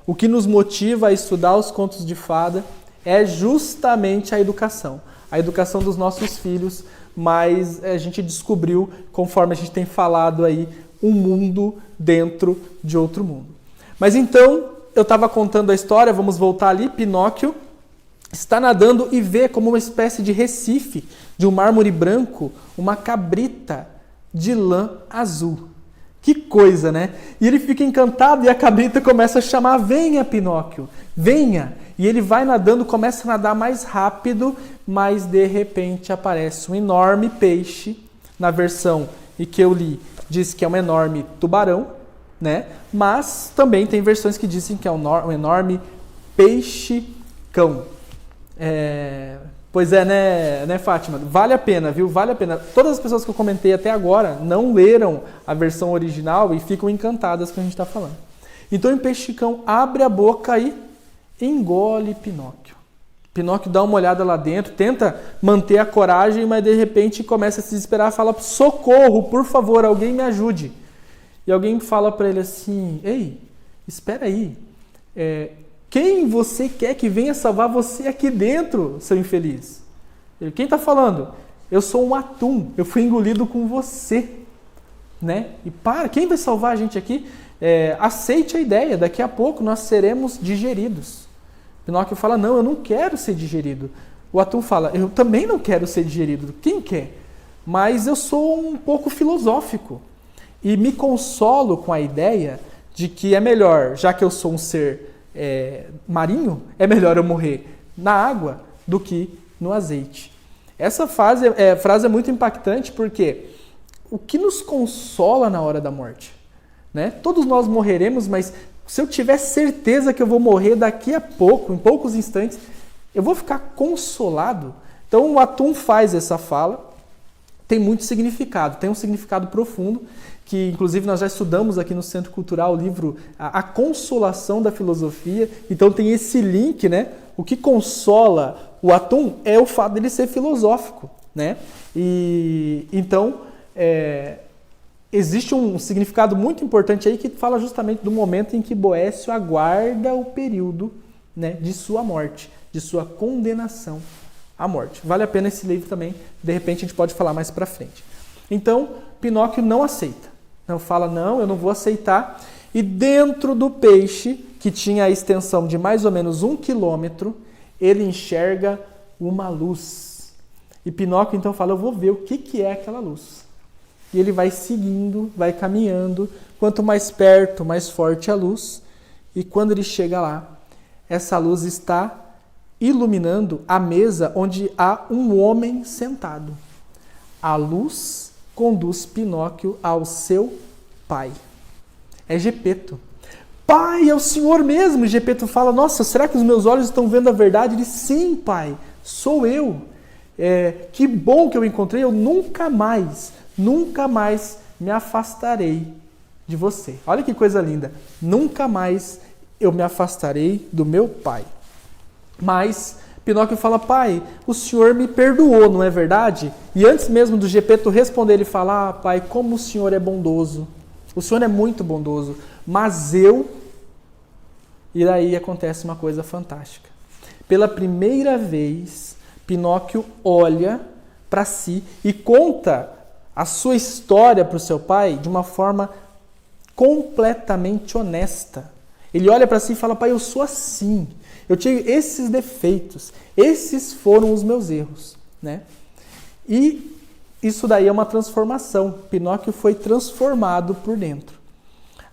O que nos motiva a estudar os contos de fada é justamente a educação dos nossos filhos, mas a gente descobriu, conforme a gente tem falado aí, um mundo dentro de outro mundo. Mas então, eu estava contando a história, vamos voltar ali, Pinóquio está nadando e vê como uma espécie de recife, de um mármore branco, uma cabrita de lã azul. Que coisa, né? E ele fica encantado e a cabrita começa a chamar, venha Pinóquio, venha. E ele vai nadando, começa a nadar mais rápido, mas de repente aparece um enorme peixe, na versão em que eu li, diz que é um enorme tubarão, né? Mas também tem versões que dizem que é um enorme peixe-cão. Pois é, né, Fátima? Vale a pena, viu? Vale a pena. Todas as pessoas que eu comentei até agora não leram a versão original e ficam encantadas com o que a gente está falando. Então, o peixe-cão abre a boca e engole Pinóquio. Pinóquio dá uma olhada lá dentro, tenta manter a coragem, mas de repente começa a se desesperar, fala, socorro, por favor, alguém me ajude. E alguém fala para ele assim, ei, espera aí, quem você quer que venha salvar você aqui dentro, seu infeliz? Ele, quem está falando? Eu sou um atum, eu fui engolido com você. Né? E quem vai salvar a gente aqui? Aceite a ideia, daqui a pouco nós seremos digeridos. Pinóquio fala, não, eu não quero ser digerido. O atum fala, eu também não quero ser digerido. Quem quer? Mas eu sou um pouco filosófico. E me consolo com a ideia de que é melhor, já que eu sou um ser marinho, é melhor eu morrer na água do que no azeite. Essa frase é muito impactante porque o que nos consola na hora da morte? Né? Todos nós morreremos, mas se eu tiver certeza que eu vou morrer daqui a pouco, em poucos instantes, eu vou ficar consolado. Então o atum faz essa fala, tem muito significado, tem um significado profundo, que inclusive nós já estudamos aqui no Centro Cultural o livro A Consolação da Filosofia, então tem esse link, né? O que consola o atum é o fato dele ser filosófico, né? E então existe um significado muito importante aí que fala justamente do momento em que Boécio aguarda o período, né, de sua morte, de sua condenação à morte. Vale a pena esse livro também, de repente a gente pode falar mais para frente. Então, Pinóquio não aceita. Não fala, não, eu não vou aceitar. E dentro do peixe, que tinha a extensão de mais ou menos 1 quilômetro, ele enxerga uma luz. E Pinóquio então fala, eu vou ver o que é aquela luz. E ele vai seguindo, vai caminhando, quanto mais perto, mais forte a luz. E quando ele chega lá, essa luz está iluminando a mesa onde há um homem sentado. A luz conduz Pinóquio ao seu pai. É Gepeto. Pai, é o Senhor mesmo. E Gepeto fala, nossa, será que os meus olhos estão vendo a verdade? Ele, sim, pai, sou eu. Que bom que eu encontrei, eu nunca mais me afastarei de você. Olha que coisa linda. Nunca mais eu me afastarei do meu pai. Mas Pinóquio fala, pai, o senhor me perdoou, não é verdade? E antes mesmo do Gepeto responder, ele fala, pai, como o senhor é bondoso. O senhor é muito bondoso. Mas eu... E daí acontece uma coisa fantástica. Pela primeira vez, Pinóquio olha para si e conta a sua história para o seu pai de uma forma completamente honesta. Ele olha para si e fala, pai, eu sou assim. Eu tive esses defeitos. Esses foram os meus erros. Né? E isso daí é uma transformação. Pinóquio foi transformado por dentro.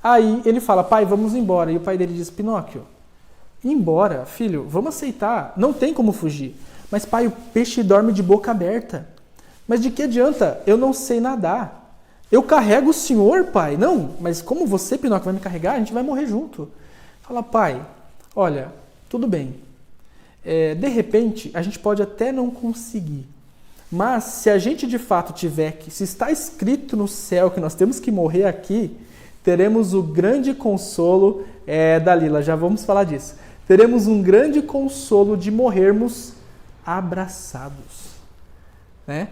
Aí ele fala, pai, vamos embora. E o pai dele diz, Pinóquio, embora, filho, vamos aceitar. Não tem como fugir. Mas pai, o peixe dorme de boca aberta. Mas de que adianta? Eu não sei nadar. Eu carrego o senhor, pai. Não, mas como você, Pinóquio, vai me carregar, a gente vai morrer junto. Fala, pai, olha, tudo bem. De repente, a gente pode até não conseguir. Mas se a gente de fato tiver que, se está escrito no céu que nós temos que morrer aqui, teremos o grande consolo, Dalila, já vamos falar disso. Teremos um grande consolo de morrermos abraçados. Né?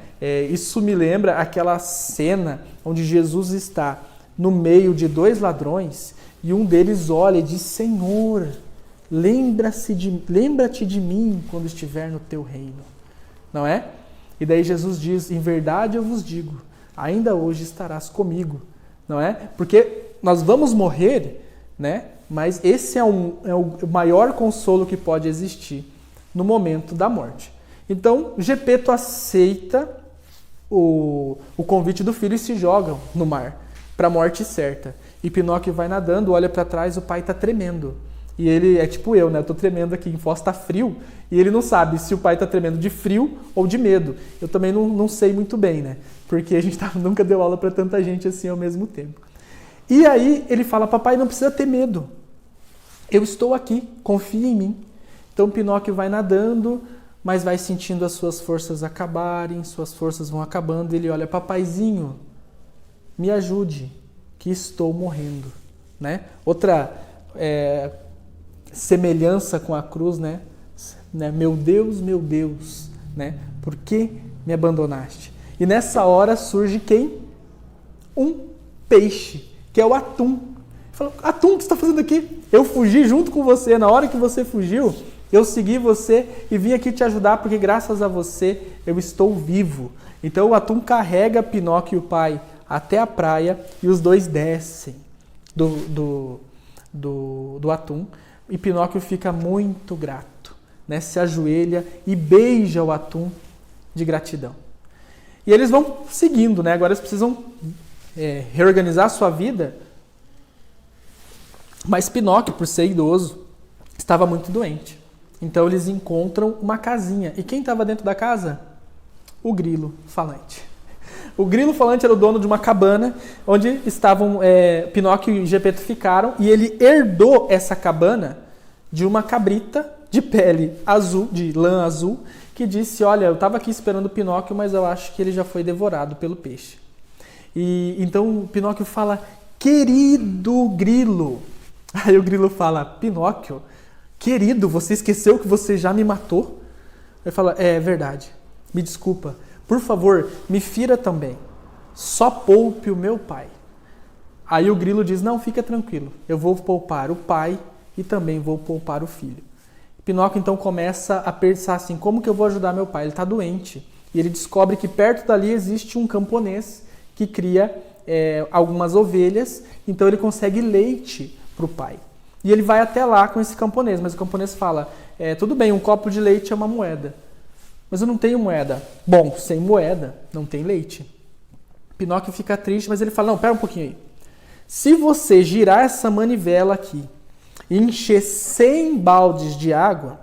Isso me lembra aquela cena onde Jesus está no meio de dois ladrões e um deles olha e diz, Senhor, lembra-te de mim quando estiver no teu reino. Não é? E daí Jesus diz, em verdade eu vos digo, ainda hoje estarás comigo. Não é? Porque nós vamos morrer, né? Mas esse é o maior consolo que pode existir no momento da morte. Então, Gepeto aceita o convite do filho e se joga no mar, para a morte certa. E Pinóquio vai nadando, olha para trás, o pai está tremendo. E ele é tipo eu, né? Eu estou tremendo aqui, em Foz está frio, e ele não sabe se o pai está tremendo de frio ou de medo. Eu também não sei muito bem, né? Porque a gente nunca deu aula para tanta gente assim ao mesmo tempo. E aí ele fala, papai, não precisa ter medo. Eu estou aqui, confia em mim. Então Pinóquio vai nadando, mas vai sentindo as suas forças acabarem, suas forças vão acabando. Ele olha, papaizinho, me ajude, que estou morrendo. Né? Outra semelhança com a cruz, né? Meu Deus, né? Por que me abandonaste? E nessa hora surge quem? Um peixe, que é o atum. Ele falou, atum, o que você está fazendo aqui? Eu fugi junto com você. Na hora que você fugiu, eu segui você e vim aqui te ajudar, porque graças a você eu estou vivo. Então o atum carrega Pinóquio e o pai até a praia e os dois descem do atum. E Pinóquio fica muito grato, né? Se ajoelha e beija o atum de gratidão. E eles vão seguindo, né? Agora eles precisam reorganizar a sua vida. Mas Pinóquio, por ser idoso, estava muito doente. Então eles encontram uma casinha. E quem estava dentro da casa? O grilo falante. O grilo falante era o dono de uma cabana onde estavam Pinóquio e Gepeto ficaram, e ele herdou essa cabana de uma cabrita de pele azul, de lã azul, que disse, olha, eu estava aqui esperando o Pinóquio, mas eu acho que ele já foi devorado pelo peixe. E então Pinóquio fala, querido grilo. Aí o grilo fala, Pinóquio, querido, você esqueceu que você já me matou? Ele fala, é verdade, me desculpa. Por favor, me fira também. Só poupe o meu pai. Aí o grilo diz, não, fica tranquilo. Eu vou poupar o pai e também vou poupar o filho. Pinóquio então começa a pensar assim, como que eu vou ajudar meu pai? Ele está doente. E ele descobre que perto dali existe um camponês que cria algumas ovelhas. Então ele consegue leite para o pai. E ele vai até lá com esse camponês. Mas o camponês fala, tudo bem, um copo de leite é uma moeda. Mas eu não tenho moeda. Bom, sem moeda, não tem leite. Pinóquio fica triste, mas ele fala, não, pera um pouquinho aí. Se você girar essa manivela aqui e encher 100 baldes de água,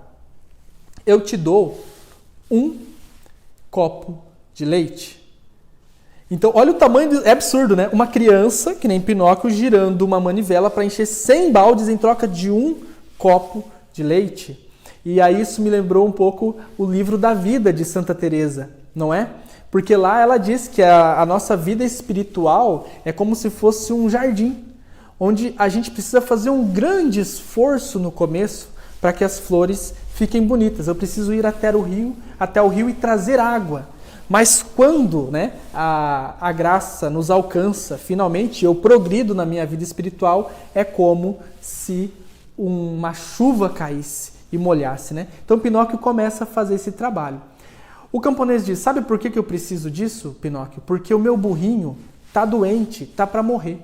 eu te dou um copo de leite. Então, olha o tamanho, é absurdo, né? Uma criança, que nem Pinóquio, girando uma manivela para encher 100 baldes em troca de um copo de leite. E aí isso me lembrou um pouco o livro da vida de Santa Teresa, não é? Porque lá ela diz que a nossa vida espiritual é como se fosse um jardim, onde a gente precisa fazer um grande esforço no começo para que as flores fiquem bonitas. Eu preciso ir até o rio e trazer água. Mas quando, né, a graça nos alcança, finalmente eu progrido na minha vida espiritual, é como se uma chuva caísse e molhasse, né? Então Pinóquio começa a fazer esse trabalho. O camponês diz, sabe por que eu preciso disso, Pinóquio? Porque o meu burrinho está doente, está para morrer.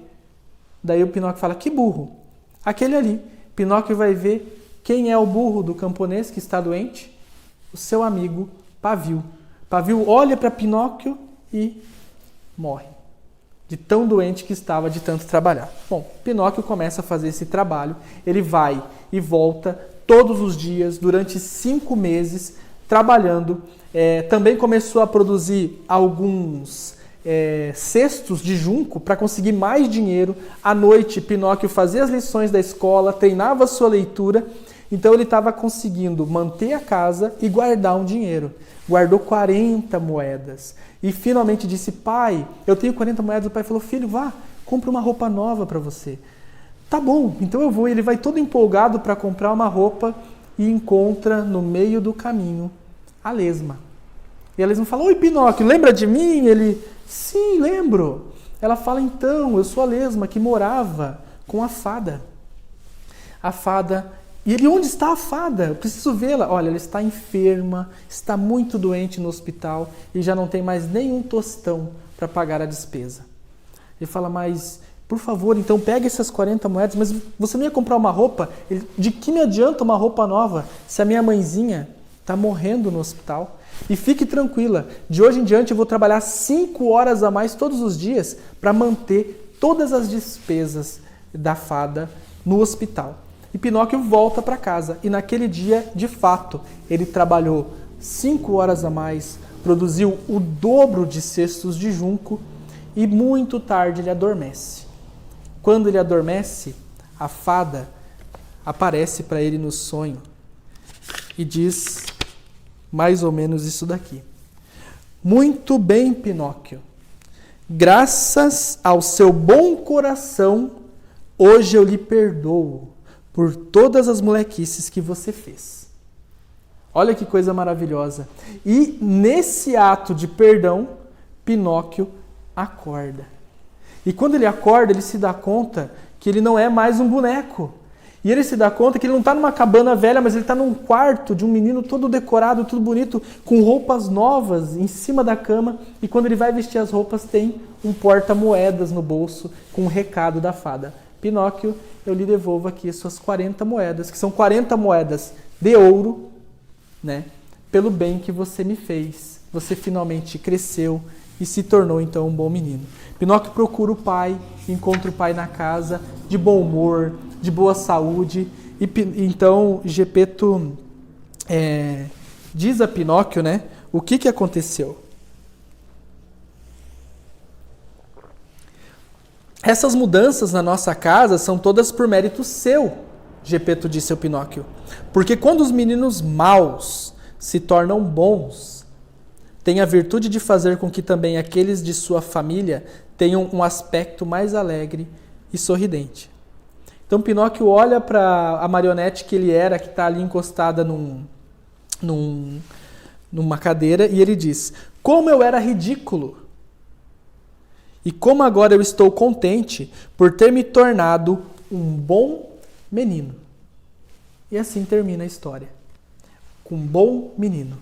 Daí o Pinóquio fala, que burro? Aquele ali. Pinóquio vai ver quem é o burro do camponês que está doente? O seu amigo Pavio. Pavio olha para Pinóquio e morre, de tão doente que estava de tanto trabalhar. Bom, Pinóquio começa a fazer esse trabalho, ele vai e volta todos os dias, durante 5 meses, trabalhando. Também começou a produzir alguns cestos de junco para conseguir mais dinheiro. À noite, Pinóquio fazia as lições da escola, treinava a sua leitura, então ele estava conseguindo manter a casa e guardar um dinheiro. Guardou 40 moedas e finalmente disse, pai, eu tenho 40 moedas. O pai falou, filho, vá, compra uma roupa nova para você. Tá bom, então eu vou. Ele vai todo empolgado para comprar uma roupa e encontra no meio do caminho a lesma. E a lesma fala, oi Pinóquio, lembra de mim? Ele, sim, lembro. Ela fala, então, eu sou a lesma que morava com a fada. A fada... E ele, onde está a fada? Eu preciso vê-la. Olha, ela está enferma, está muito doente no hospital e já não tem mais nenhum tostão para pagar a despesa. Ele fala, mas, por favor, então pega essas 40 moedas, mas você não ia comprar uma roupa? Ele, de que me adianta uma roupa nova se a minha mãezinha está morrendo no hospital? E fique tranquila, de hoje em diante eu vou trabalhar 5 horas a mais todos os dias para manter todas as despesas da fada no hospital. E Pinóquio volta para casa. E naquele dia, de fato, ele trabalhou 5 horas a mais, produziu o dobro de cestos de junco e muito tarde ele adormece. Quando ele adormece, a fada aparece para ele no sonho e diz mais ou menos isso daqui. Muito bem, Pinóquio. Graças ao seu bom coração, hoje eu lhe perdoo por todas as molequices que você fez. Olha que coisa maravilhosa. E nesse ato de perdão, Pinóquio acorda. E quando ele acorda, ele se dá conta que ele não é mais um boneco. E ele se dá conta que ele não está numa cabana velha, mas ele está num quarto de um menino todo decorado, tudo bonito, com roupas novas em cima da cama. E quando ele vai vestir as roupas, tem um porta-moedas no bolso com um recado da fada. Pinóquio, eu lhe devolvo aqui as suas 40 moedas, que são 40 moedas de ouro, né? Pelo bem que você me fez. Você finalmente cresceu e se tornou então um bom menino. Pinóquio procura o pai, encontra o pai na casa, de bom humor, de boa saúde. E então Gepeto diz a Pinóquio, né, o que aconteceu. Essas mudanças na nossa casa são todas por mérito seu, Gepeto disse ao Pinóquio. Porque quando os meninos maus se tornam bons, tem a virtude de fazer com que também aqueles de sua família tenham um aspecto mais alegre e sorridente. Então Pinóquio olha para a marionete que ele era, que está ali encostada numa cadeira, e ele diz, como eu era ridículo! E como agora eu estou contente por ter me tornado um bom menino. E assim termina a história. Com um bom menino.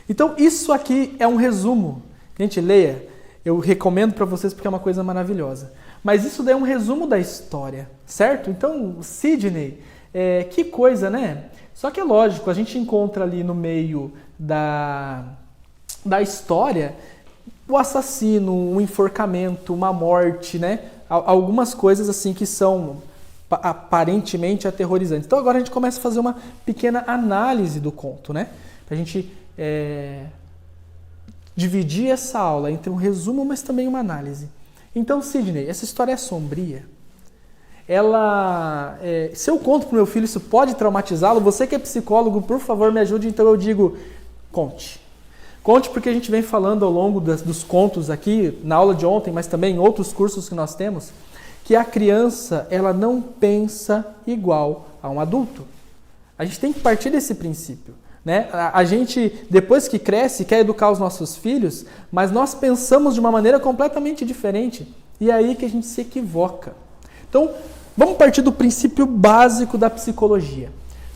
Então isso aqui é um resumo. Gente, leia. Eu recomendo para vocês porque é uma coisa maravilhosa. Mas isso daí é um resumo da história, certo? Então, Sidney, que coisa, né? Só que é lógico, a gente encontra ali no meio da história o assassino, um enforcamento, uma morte, né? Algumas coisas assim que são aparentemente aterrorizantes. Então agora a gente começa a fazer uma pequena análise do conto, né? Pra gente dividir essa aula entre um resumo, mas também uma análise. Então, Sidney, essa história é sombria. Se eu conto para o meu filho, isso pode traumatizá-lo. Você que é psicólogo, por favor, me ajude. Então eu digo, conte. Conte porque a gente vem falando ao longo dos contos aqui, na aula de ontem, mas também em outros cursos que nós temos, que a criança, ela não pensa igual a um adulto. A gente tem que partir desse princípio, né? A gente, depois que cresce, quer educar os nossos filhos, mas nós pensamos de uma maneira completamente diferente. E é aí que a gente se equivoca. Então, vamos partir do princípio básico da psicologia.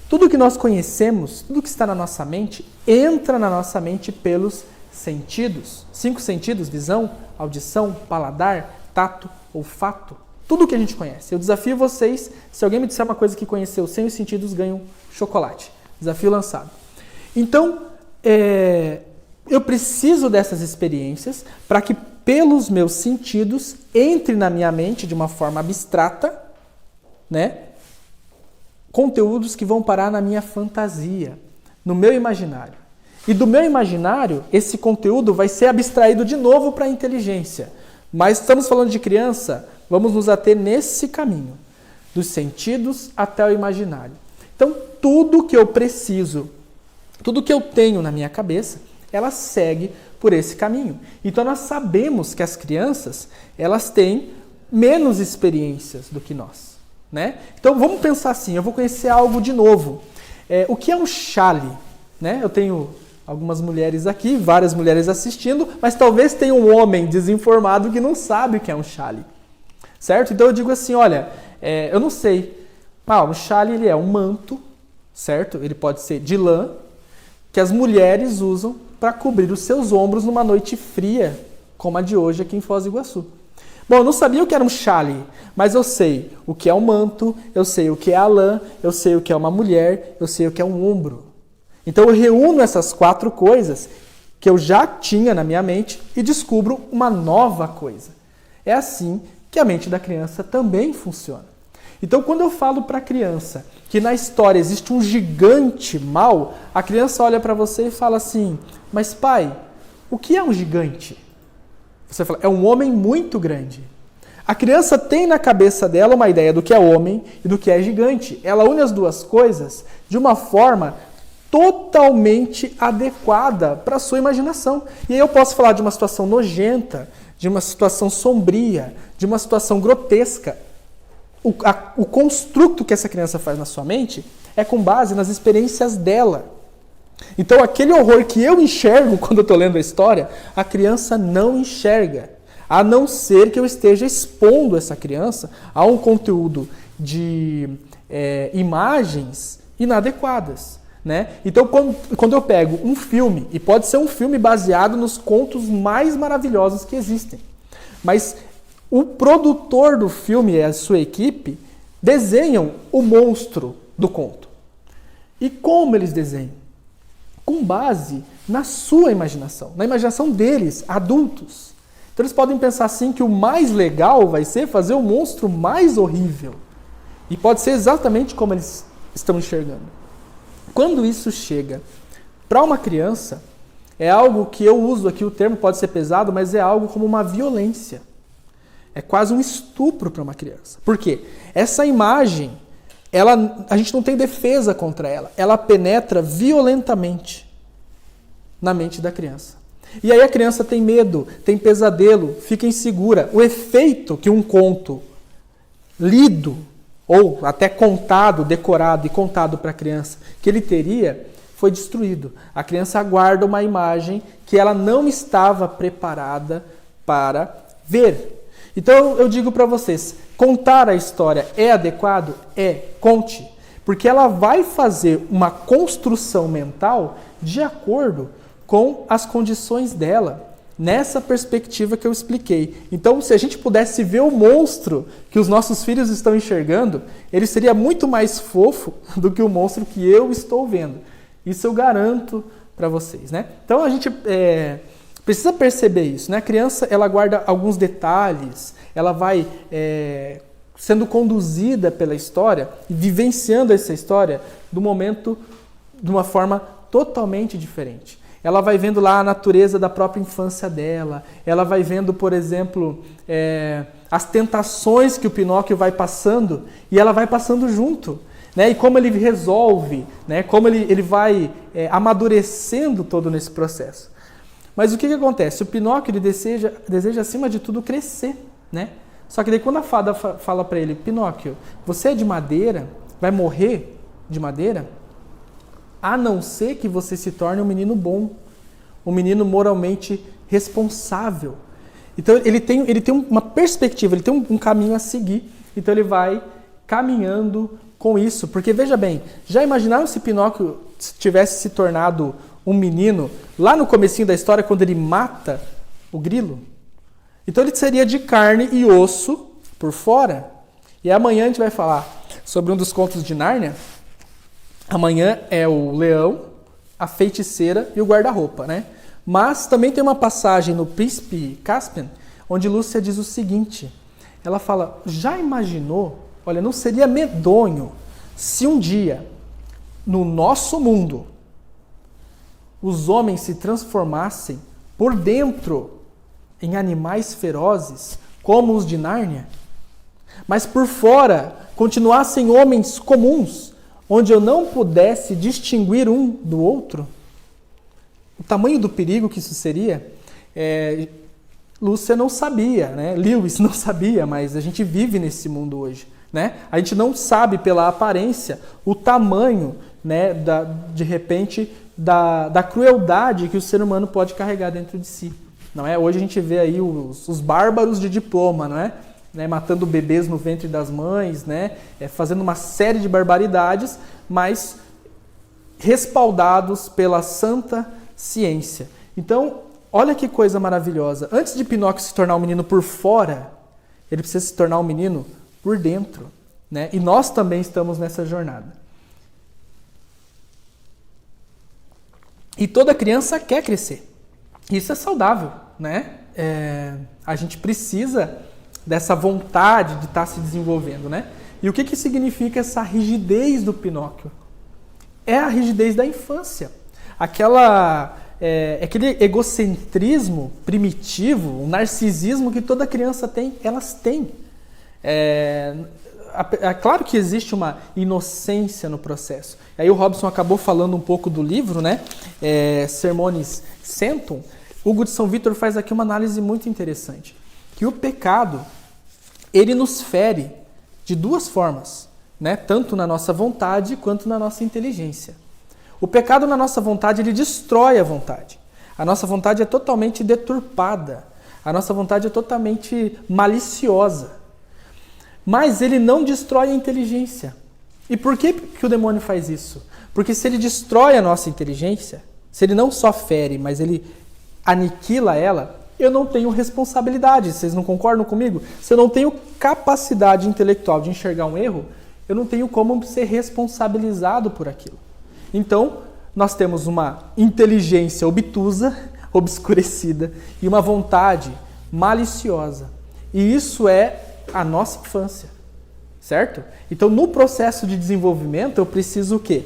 Tudo que nós conhecemos, tudo que está na nossa mente, entra na nossa mente pelos sentidos. 5 sentidos: visão, audição, paladar, tato, olfato. Tudo que a gente conhece. Eu desafio vocês, se alguém me disser uma coisa que conheceu sem os sentidos, ganha um chocolate. Desafio lançado. Então, eu preciso dessas experiências para que pelos meus sentidos entre na minha mente de uma forma abstrata, né? Conteúdos que vão parar na minha fantasia, no meu imaginário. E do meu imaginário, esse conteúdo vai ser abstraído de novo para a inteligência. Mas estamos falando de criança, vamos nos ater nesse caminho, dos sentidos até o imaginário. Então, tudo que eu preciso, tudo que eu tenho na minha cabeça, ela segue por esse caminho. Então, nós sabemos que as crianças, elas têm menos experiências do que nós, né? Então, vamos pensar assim, eu vou conhecer algo de novo. O que é um chale? Né? Eu tenho algumas mulheres aqui, várias mulheres assistindo, mas talvez tenha um homem desinformado que não sabe o que é um chale. Certo? Então eu digo assim, olha, eu não sei. O chale ele é um manto, certo? Ele pode ser de lã, que as mulheres usam para cobrir os seus ombros numa noite fria, como a de hoje aqui em Foz do Iguaçu. Bom, eu não sabia o que era um chale, mas eu sei o que é um manto, eu sei o que é a lã, eu sei o que é uma mulher, eu sei o que é um ombro. Então eu reúno essas 4 coisas que eu já tinha na minha mente e descubro uma nova coisa. É assim que a mente da criança também funciona. Então quando eu falo para a criança que na história existe um gigante mau, a criança olha para você e fala assim, mas pai, o que é um gigante? Você fala, é um homem muito grande. A criança tem na cabeça dela uma ideia do que é homem e do que é gigante. Ela une as duas coisas de uma forma totalmente adequada para a sua imaginação. E aí eu posso falar de uma situação nojenta, de uma situação sombria, de uma situação grotesca. O construto que essa criança faz na sua mente é com base nas experiências dela. Então aquele horror que eu enxergo quando eu estou lendo a história, a criança não enxerga. A não ser que eu esteja expondo essa criança a um conteúdo de imagens inadequadas. Né? Então, quando eu pego um filme, e pode ser um filme baseado nos contos mais maravilhosos que existem, mas o produtor do filme e a sua equipe desenham o monstro do conto. E como eles desenham? Com base na sua imaginação, na imaginação deles, adultos. Então eles podem pensar assim que o mais legal vai ser fazer o monstro mais horrível. E pode ser exatamente como eles estão enxergando. Quando isso chega para uma criança, é algo que eu uso aqui, o termo pode ser pesado, mas é algo como uma violência. É quase um estupro para uma criança. Por quê? Essa imagem, a gente não tem defesa contra ela. Ela penetra violentamente na mente da criança. E aí a criança tem medo, tem pesadelo, fica insegura. O efeito que um conto lido, ou até contado, decorado e contado para a criança, que ele teria, foi destruído. A criança guarda uma imagem que ela não estava preparada para ver. Então eu digo para vocês, contar a história é adequado? Conte. Porque ela vai fazer uma construção mental de acordo com as condições dela. Nessa perspectiva que eu expliquei. Então, se a gente pudesse ver o monstro que os nossos filhos estão enxergando, ele seria muito mais fofo do que o monstro que eu estou vendo. Isso eu garanto para vocês, né? Então, a gente precisa perceber isso, né? A criança, ela guarda alguns detalhes, ela vai sendo conduzida pela história, vivenciando essa história do momento de uma forma totalmente diferente. ela vai vendo lá a natureza da própria infância dela, ela vai vendo, por exemplo, as tentações que o Pinóquio vai passando, e ela vai passando junto, né? E como ele resolve, né? Como ele vai amadurecendo todo nesse processo. Mas o que acontece? O Pinóquio ele deseja acima de tudo crescer, né? Só que daí quando a fada fala para ele, Pinóquio, você é de madeira, vai morrer de madeira, a não ser que você se torne um menino bom, um menino moralmente responsável. Então ele tem uma perspectiva, ele tem um caminho a seguir, então ele vai caminhando com isso. Porque veja bem, já imaginaram se Pinóquio tivesse se tornado um menino lá no comecinho da história, quando ele mata o grilo? Então ele seria de carne e osso por fora. E amanhã a gente vai falar sobre um dos contos de Nárnia. Amanhã é o leão, a feiticeira e o guarda-roupa, né? Mas também tem uma passagem no Príncipe Caspian, onde Lúcia diz o seguinte, ela fala, já imaginou, olha, não seria medonho se um dia, no nosso mundo, os homens se transformassem por dentro em animais ferozes, como os de Nárnia, mas por fora continuassem homens comuns, onde eu não pudesse distinguir um do outro? O tamanho do perigo que isso seria, Lúcia não sabia, né? Lewis não sabia, mas a gente vive nesse mundo hoje, né? A gente não sabe pela aparência o tamanho, né, de repente, da crueldade que o ser humano pode carregar dentro de si. Não é? Hoje a gente vê aí os bárbaros de diploma, não é? Né, matando bebês no ventre das mães, né, fazendo uma série de barbaridades, mas respaldados pela santa ciência. Então, olha que coisa maravilhosa. Antes de Pinóquio se tornar um menino por fora, ele precisa se tornar um menino por dentro, né? E nós também estamos nessa jornada. E toda criança quer crescer. Isso é saudável, né? A gente precisa dessa vontade de estar se desenvolvendo, né? E o que significa essa rigidez do Pinóquio? É a rigidez da infância. Aquele egocentrismo primitivo, o narcisismo que toda criança tem, elas têm. É claro que existe uma inocência no processo. Aí o Robson acabou falando um pouco do livro, né? Sermones Centum. Hugo de São Vítor faz aqui uma análise muito interessante. Que o pecado, ele nos fere de duas formas, né? Tanto na nossa vontade quanto na nossa inteligência. O pecado na nossa vontade, ele destrói a vontade. A nossa vontade é totalmente deturpada. A nossa vontade é totalmente maliciosa. Mas ele não destrói a inteligência. E por que o demônio faz isso? Porque se ele destrói a nossa inteligência, se ele não só fere, mas ele aniquila ela, eu não tenho responsabilidade. Vocês não concordam comigo? Se eu não tenho capacidade intelectual de enxergar um erro, eu não tenho como ser responsabilizado por aquilo. Então, nós temos uma inteligência obtusa, obscurecida, e uma vontade maliciosa. E isso é a nossa infância, certo? Então, no processo de desenvolvimento, eu preciso o quê?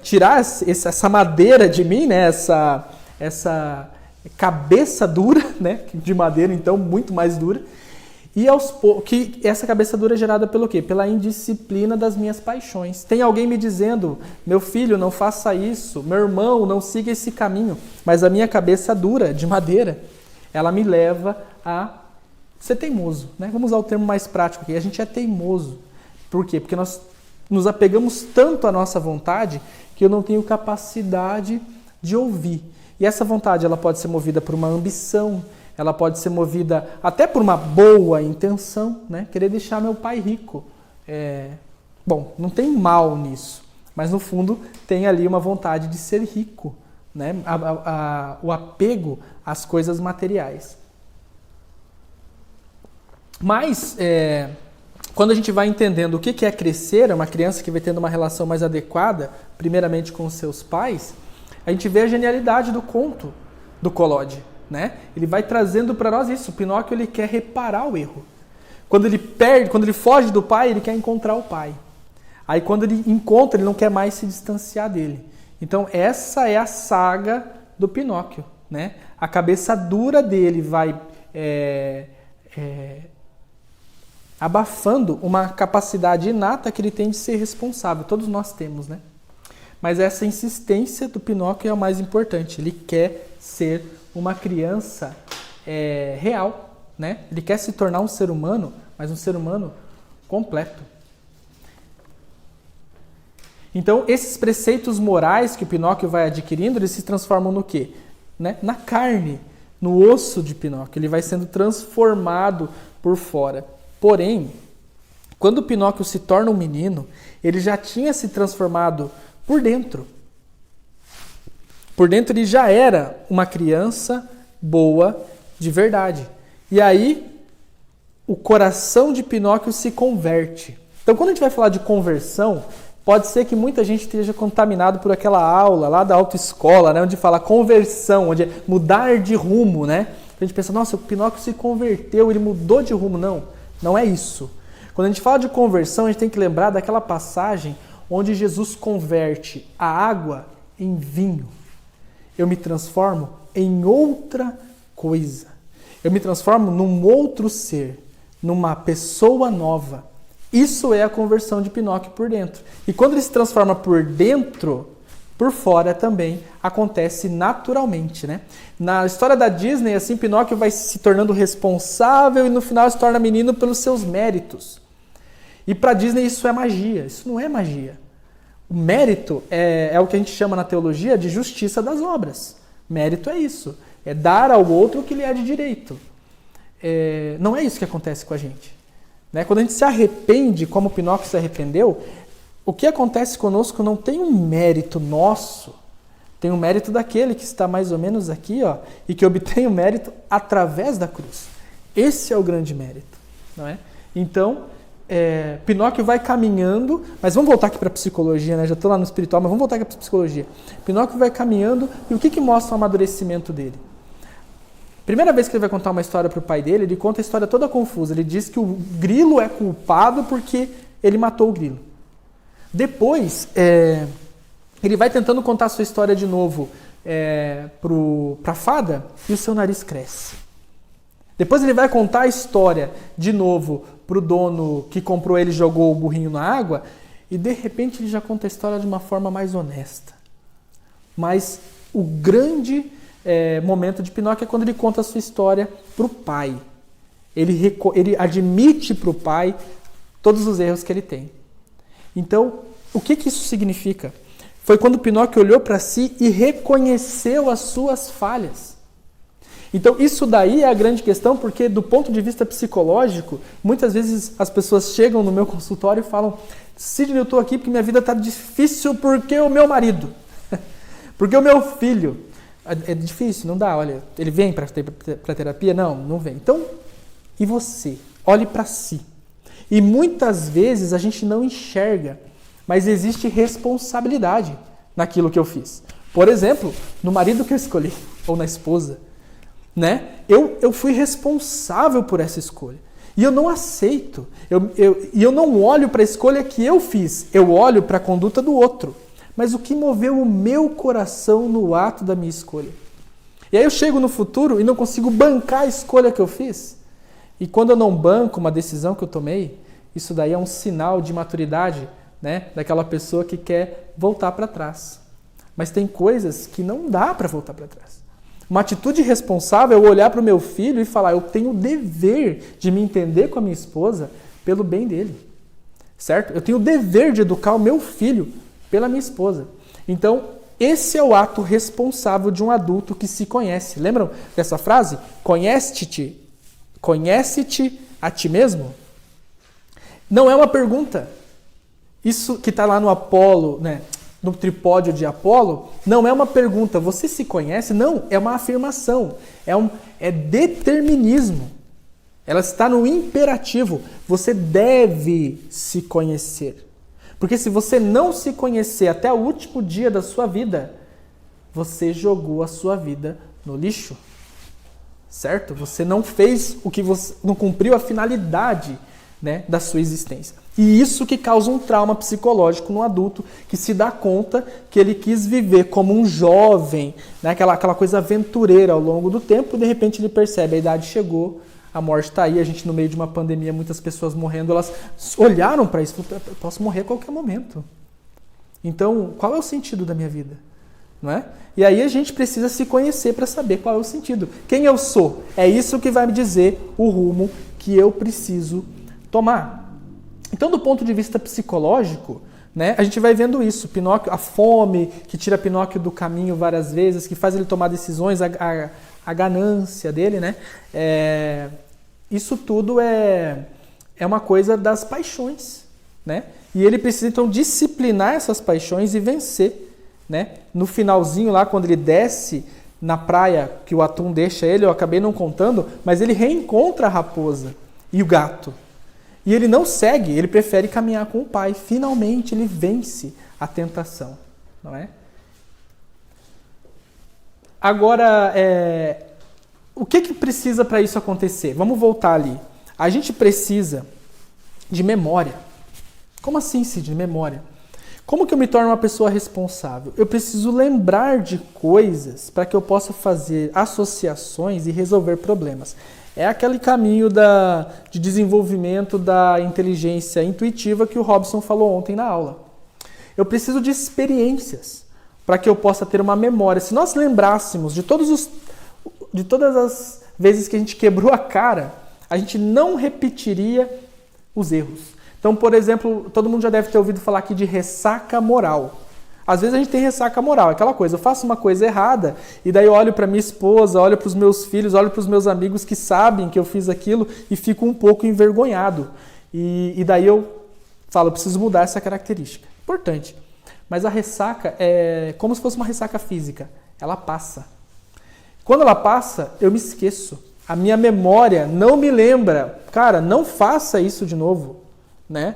Tirar essa madeira de mim, né? Essa cabeça dura, né? De madeira, então, muito mais dura. E que essa cabeça dura é gerada pelo quê? Pela indisciplina das minhas paixões. Tem alguém me dizendo, meu filho, não faça isso, meu irmão, não siga esse caminho. Mas a minha cabeça dura, de madeira, ela me leva a ser teimoso, né? Vamos usar o termo mais prático aqui. A gente é teimoso. Por quê? Porque nós nos apegamos tanto à nossa vontade que eu não tenho capacidade de ouvir. E essa vontade, ela pode ser movida por uma ambição, ela pode ser movida até por uma boa intenção, né? Querer deixar meu pai rico. Bom, não tem mal nisso, mas no fundo tem ali uma vontade de ser rico, né? O apego às coisas materiais. Mas, quando a gente vai entendendo o que é crescer, é uma criança que vai tendo uma relação mais adequada, primeiramente com os seus pais, a gente vê a genialidade do conto do Collodi, né? Ele vai trazendo para nós isso. O Pinóquio, ele quer reparar o erro. Quando ele foge do pai, ele quer encontrar o pai. Aí quando ele encontra, ele não quer mais se distanciar dele. Então essa é a saga do Pinóquio, né? A cabeça dura dele vai abafando uma capacidade inata que ele tem de ser responsável. Todos nós temos, né? Mas essa insistência do Pinóquio é o mais importante. Ele quer ser uma criança real, né? Ele quer se tornar um ser humano, mas um ser humano completo. Então, esses preceitos morais que o Pinóquio vai adquirindo, eles se transformam no quê? Né? Na carne, no osso de Pinóquio. Ele vai sendo transformado por fora. Porém, quando o Pinóquio se torna um menino, ele já tinha se transformado por dentro. Por dentro ele já era uma criança boa de verdade. E aí, o coração de Pinóquio se converte. Então, quando a gente vai falar de conversão, pode ser que muita gente esteja contaminado por aquela aula lá da autoescola, né, onde fala conversão, onde é mudar de rumo, né? A gente pensa, nossa, o Pinóquio se converteu, ele mudou de rumo. Não, não é isso. Quando a gente fala de conversão, a gente tem que lembrar daquela passagem onde Jesus converte a água em vinho. Eu me transformo em outra coisa. Eu me transformo num outro ser, numa pessoa nova. Isso é a conversão de Pinóquio por dentro. E quando ele se transforma por dentro, por fora também acontece naturalmente, né? Na história da Disney, assim, Pinóquio vai se tornando responsável e no final se torna menino pelos seus méritos. E para Disney isso é magia, isso não é magia. O mérito é o que a gente chama na teologia de justiça das obras. Mérito é isso, é dar ao outro o que lhe é de direito. Não é isso que acontece com a gente. Né? Quando a gente se arrepende, como Pinóquio se arrependeu, o que acontece conosco não tem um mérito nosso, tem um mérito daquele que está mais ou menos aqui, ó, e que obtém o mérito através da cruz. Esse é o grande mérito. Não é? Então, Pinóquio vai caminhando, mas vamos voltar aqui para a psicologia, né? Já estou lá no espiritual, mas vamos voltar aqui para a psicologia. Pinóquio vai caminhando, e o que mostra o amadurecimento dele? Primeira vez que ele vai contar uma história para o pai dele, ele conta a história toda confusa. Ele diz que o grilo é culpado porque ele matou o grilo. Depois, ele vai tentando contar a sua história de novo para a fada e o seu nariz cresce. Depois ele vai contar a história de novo para o dono que comprou ele e jogou o burrinho na água e de repente ele já conta a história de uma forma mais honesta. Mas o grande momento de Pinóquio é quando ele conta a sua história para o pai. Ele admite para o pai todos os erros que ele tem. Então, o que isso significa? Foi quando Pinóquio olhou para si e reconheceu as suas falhas. Então, isso daí é a grande questão, porque do ponto de vista psicológico, muitas vezes as pessoas chegam no meu consultório e falam: Sidney, eu estou aqui porque minha vida está difícil porque o meu marido, porque o meu filho. É difícil, não dá, olha, ele vem para terapia? Não vem. Então, e você? Olhe para si. E muitas vezes a gente não enxerga, mas existe responsabilidade naquilo que eu fiz. Por exemplo, no marido que eu escolhi, ou na esposa, né? Eu fui responsável por essa escolha. E eu não aceito. Eu não olho para a escolha que eu fiz, eu olho para a conduta do outro. Mas o que moveu o meu coração no ato da minha escolha? E aí eu chego no futuro e não consigo bancar a escolha que eu fiz. E quando eu não banco uma decisão que eu tomei, isso daí é um sinal de maturidade, né, daquela pessoa que quer voltar para trás. Mas tem coisas que não dá para voltar para trás. Uma atitude responsável é eu olhar para o meu filho e falar: eu tenho o dever de me entender com a minha esposa pelo bem dele. Certo? Eu tenho o dever de educar o meu filho pela minha esposa. Então, esse é o ato responsável de um adulto que se conhece. Lembram dessa frase? Conhece-te a ti mesmo? Não é uma pergunta. Isso que está lá no Apolo, né, no tripódio de Apolo, não é uma pergunta. Você se conhece? Não, é uma afirmação. É determinismo. Ela está no imperativo. Você deve se conhecer. Porque se você não se conhecer até o último dia da sua vida, você jogou a sua vida no lixo. Certo? Você não fez o que você não cumpriu a finalidade né, da sua existência. E isso que causa um trauma psicológico no adulto, que se dá conta que ele quis viver como um jovem, né, aquela coisa aventureira ao longo do tempo, e de repente ele percebe, a idade chegou, a morte está aí, a gente no meio de uma pandemia, muitas pessoas morrendo, elas olharam para isso e falaram, eu posso morrer a qualquer momento. Então, qual é o sentido da minha vida? Não é? E aí a gente precisa se conhecer para saber qual é o sentido. Quem eu sou? É isso que vai me dizer o rumo que eu preciso tomar. Então, do ponto de vista psicológico, né, a gente vai vendo isso. Pinóquio, a fome que tira Pinóquio do caminho várias vezes, que faz ele tomar decisões, a ganância dele, né? Isso tudo é uma coisa das paixões, né? E ele precisa, então, disciplinar essas paixões e vencer, né? No finalzinho lá, quando ele desce na praia, que o atum deixa ele, eu acabei não contando, mas ele reencontra a raposa e o gato. E ele não segue, ele prefere caminhar com o pai. Finalmente ele vence a tentação, não é? Agora, o que precisa para isso acontecer? Vamos voltar ali. A gente precisa de memória. Como assim, Cid, memória? Como que eu me torno uma pessoa responsável? Eu preciso lembrar de coisas para que eu possa fazer associações e resolver problemas. É aquele caminho de desenvolvimento da inteligência intuitiva que o Robson falou ontem na aula. Eu preciso de experiências para que eu possa ter uma memória. Se nós lembrássemos de todas as vezes que a gente quebrou a cara, a gente não repetiria os erros. Então, por exemplo, todo mundo já deve ter ouvido falar aqui de ressaca moral. Às vezes a gente tem ressaca moral, aquela coisa, eu faço uma coisa errada e daí eu olho para minha esposa, olho para os meus filhos, olho para os meus amigos que sabem que eu fiz aquilo e fico um pouco envergonhado. E daí eu falo, eu preciso mudar essa característica. Importante. Mas a ressaca é como se fosse uma ressaca física. Ela passa. Quando ela passa, eu me esqueço. A minha memória não me lembra. Cara, não faça isso de novo. Né?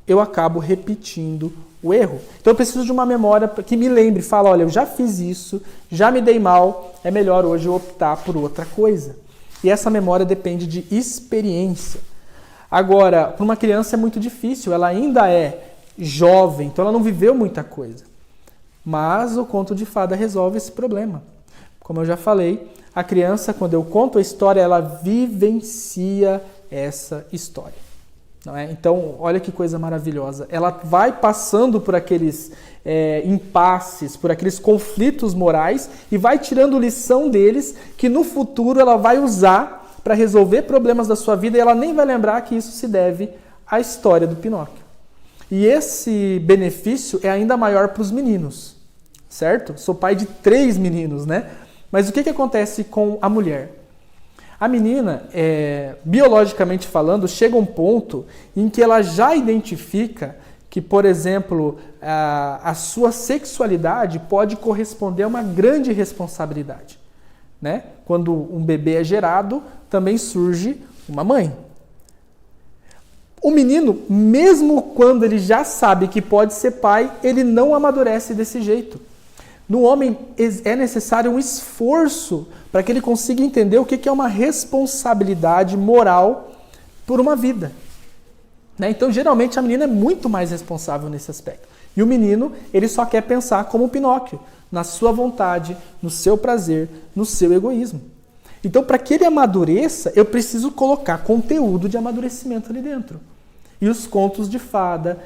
Eu acabo repetindo o erro. Então eu preciso de uma memória que me lembre, fala, olha, eu já fiz isso, já me dei mal, é melhor hoje eu optar por outra coisa. E essa memória depende de experiência. Agora, para uma criança é muito difícil, ela ainda é jovem, então ela não viveu muita coisa. Mas o conto de fada resolve esse problema. Como eu já falei, a criança, quando eu conto a história, ela vivencia essa história. Não é? Então, olha que coisa maravilhosa. Ela vai passando por aqueles impasses, por aqueles conflitos morais e vai tirando lição deles que no futuro ela vai usar para resolver problemas da sua vida e ela nem vai lembrar que isso se deve à história do Pinóquio. E esse benefício é ainda maior para os meninos, certo? Sou pai de 3 meninos, né? Mas o que acontece com a mulher? A menina, biologicamente falando, chega a um ponto em que ela já identifica que, por exemplo, a sua sexualidade pode corresponder a uma grande responsabilidade. Né? Quando um bebê é gerado, também surge uma mãe. O menino, mesmo quando ele já sabe que pode ser pai, ele não amadurece desse jeito. No homem é necessário um esforço para que ele consiga entender o que é uma responsabilidade moral por uma vida. Né? Então, geralmente, a menina é muito mais responsável nesse aspecto. E o menino, ele só quer pensar como o Pinóquio, na sua vontade, no seu prazer, no seu egoísmo. Então, para que ele amadureça, eu preciso colocar conteúdo de amadurecimento ali dentro. E os contos de fada,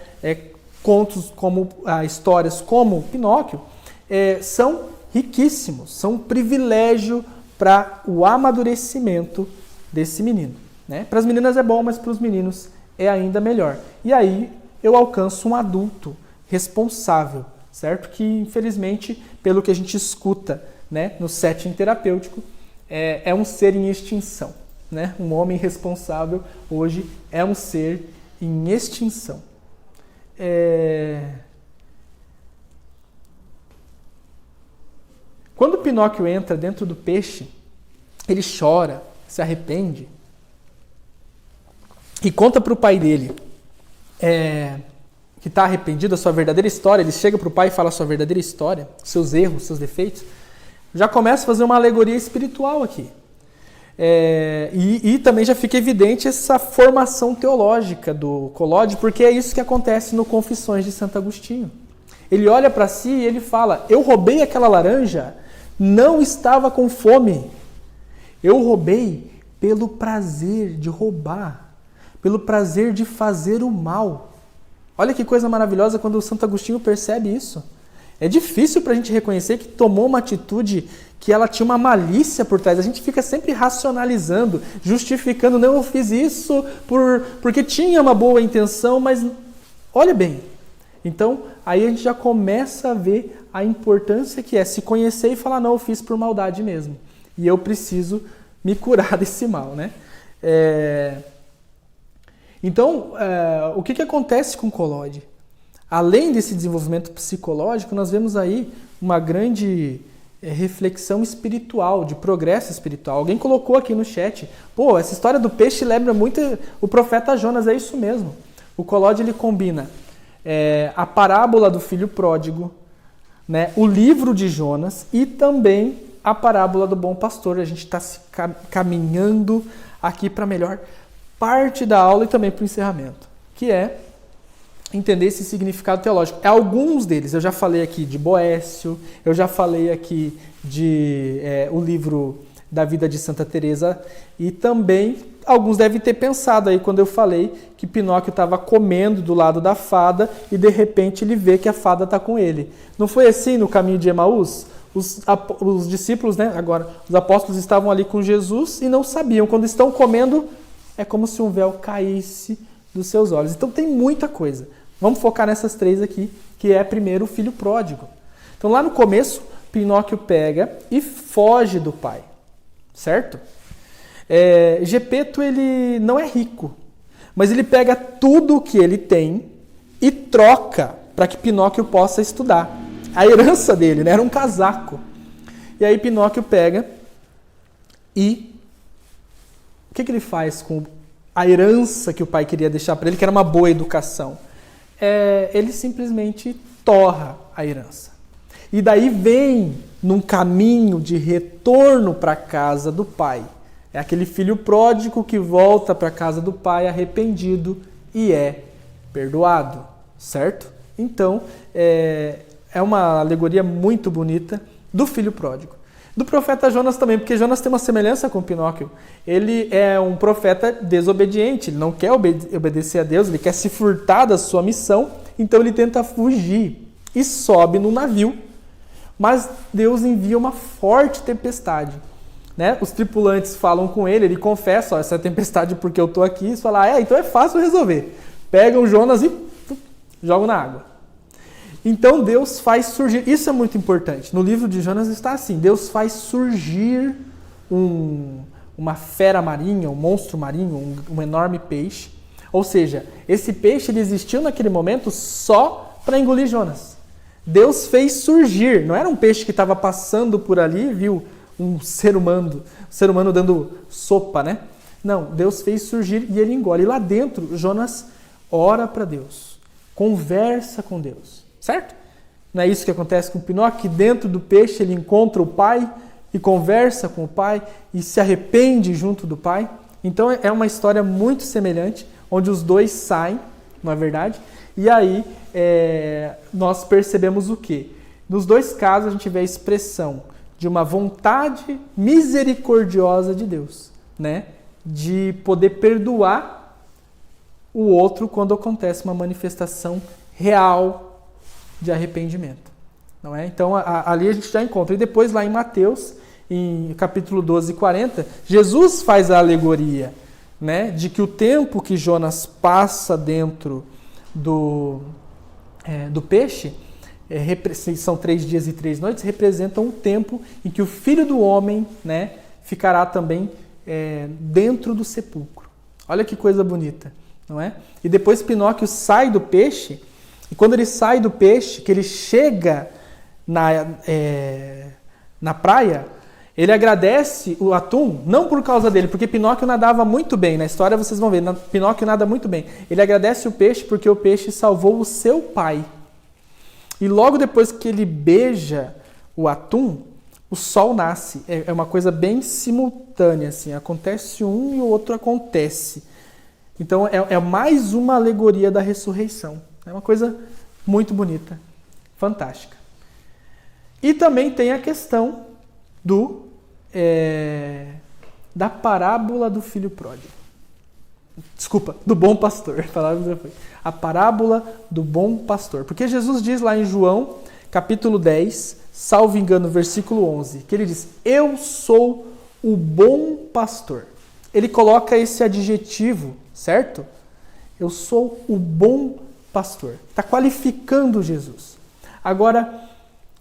contos como histórias como Pinóquio, são riquíssimos, são um privilégio para o amadurecimento desse menino. Né? Para as meninas é bom, mas para os meninos é ainda melhor. E aí eu alcanço um adulto responsável, certo? Que infelizmente, pelo que a gente escuta, né, no setting terapêutico, é um ser em extinção. Né? Um homem responsável hoje é um ser em extinção. Quando Pinóquio entra dentro do peixe, ele chora, se arrepende e conta para o pai dele que está arrependido, a sua verdadeira história. Ele chega para o pai e fala a sua verdadeira história, seus erros, seus defeitos. Já começa a fazer uma alegoria espiritual aqui. E também já fica evidente essa formação teológica do Collodi, porque é isso que acontece no Confissões de Santo Agostinho. Ele olha para si e ele fala: eu roubei aquela laranja, não estava com fome. Eu roubei pelo prazer de roubar, pelo prazer de fazer o mal. Olha que coisa maravilhosa quando o Santo Agostinho percebe isso. É difícil para a gente reconhecer que tomou uma atitude que ela tinha uma malícia por trás. A gente fica sempre racionalizando, justificando: não, eu fiz isso porque tinha uma boa intenção, mas olha bem. Então, aí a gente já começa a ver a importância que é se conhecer e falar: não, eu fiz por maldade mesmo. E eu preciso me curar desse mal, né? Então, o que acontece com o Collodi? Além desse desenvolvimento psicológico, nós vemos aí uma grande reflexão espiritual, de progresso espiritual. Alguém colocou aqui no chat: pô, essa história do peixe lembra muito o profeta Jonas. É isso mesmo. O Collodi, ele combina a parábola do filho pródigo, né, o livro de Jonas e também a parábola do bom pastor. A gente está se caminhando aqui para a melhor parte da aula e também para o encerramento, que é entender esse significado teológico. Alguns deles, eu já falei aqui de Boécio, eu já falei aqui de o livro da vida de Santa Teresa, e também alguns devem ter pensado aí quando eu falei que Pinóquio estava comendo do lado da fada e de repente ele vê que a fada está com ele. Não foi assim no caminho de Emaús? Os discípulos, né, agora, os apóstolos estavam ali com Jesus e não sabiam. Quando estão comendo, é como se um véu caísse dos seus olhos. Então tem muita coisa. Vamos focar nessas três aqui, que é primeiro o filho pródigo. Então lá no começo, Pinóquio pega e foge do pai, certo? Gepeto, ele não é rico, mas ele pega tudo o que ele tem e troca para que Pinóquio possa estudar. A herança dele, né, era um casaco. E aí Pinóquio pega e o que ele faz com a herança que o pai queria deixar para ele, que era uma boa educação? Ele simplesmente torra a herança. E daí vem num caminho de retorno para a casa do pai. É aquele filho pródigo que volta para a casa do pai arrependido e é perdoado, certo? Então, é uma alegoria muito bonita do filho pródigo. Do profeta Jonas também, porque Jonas tem uma semelhança com Pinóquio. Ele é um profeta desobediente, ele não quer obedecer a Deus, ele quer se furtar da sua missão, então ele tenta fugir e sobe no navio. Mas Deus envia uma forte tempestade, né? Os tripulantes falam com ele, ele confessa: essa é a tempestade porque eu estou aqui. Eles falam: então é fácil resolver. Pegam Jonas e jogam na água. Então Deus faz surgir, isso é muito importante, no livro de Jonas está assim: Deus faz surgir uma fera marinha, um monstro marinho, um enorme peixe. Ou seja, esse peixe ele existiu naquele momento só para engolir Jonas. Deus fez surgir, não era um peixe que estava passando por ali e viu um ser humano dando sopa, né? Não, Deus fez surgir e ele engole. E lá dentro, Jonas ora para Deus, conversa com Deus. Certo? Não é isso que acontece com Pinóquio, que dentro do peixe ele encontra o pai e conversa com o pai e se arrepende junto do pai. Então é uma história muito semelhante, onde os dois saem, não é verdade? E aí nós percebemos o quê? Nos dois casos a gente vê a expressão de uma vontade misericordiosa de Deus, né? De poder perdoar o outro quando acontece uma manifestação real de arrependimento, não é? Então ali a gente já encontra. E depois lá em Mateus, em capítulo 12 e 40, Jesus faz a alegoria, né, de que o tempo que Jonas passa dentro do peixe, são 3 dias e 3 noites, representam um tempo em que o Filho do Homem, né, ficará também dentro do sepulcro. Olha que coisa bonita, não é? E depois Pinóquio sai do peixe. E quando ele sai do peixe, que ele chega na praia, ele agradece o atum, não por causa dele, porque Pinóquio nadava muito bem. Na história vocês vão ver, Pinóquio nada muito bem. Ele agradece o peixe porque o peixe salvou o seu pai. E logo depois que ele beija o atum, o sol nasce. É uma coisa bem simultânea, assim. Acontece um e o outro acontece. Então, é mais uma alegoria da ressurreição. É uma coisa muito bonita, fantástica. E também tem a questão da parábola do filho pródigo. Desculpa, do bom pastor. A parábola do bom pastor. Porque Jesus diz lá em João, capítulo 10, salvo engano, versículo 11, que ele diz, eu sou o bom pastor. Ele coloca esse adjetivo, certo? Eu sou o bom pastor. Está qualificando Jesus. Agora,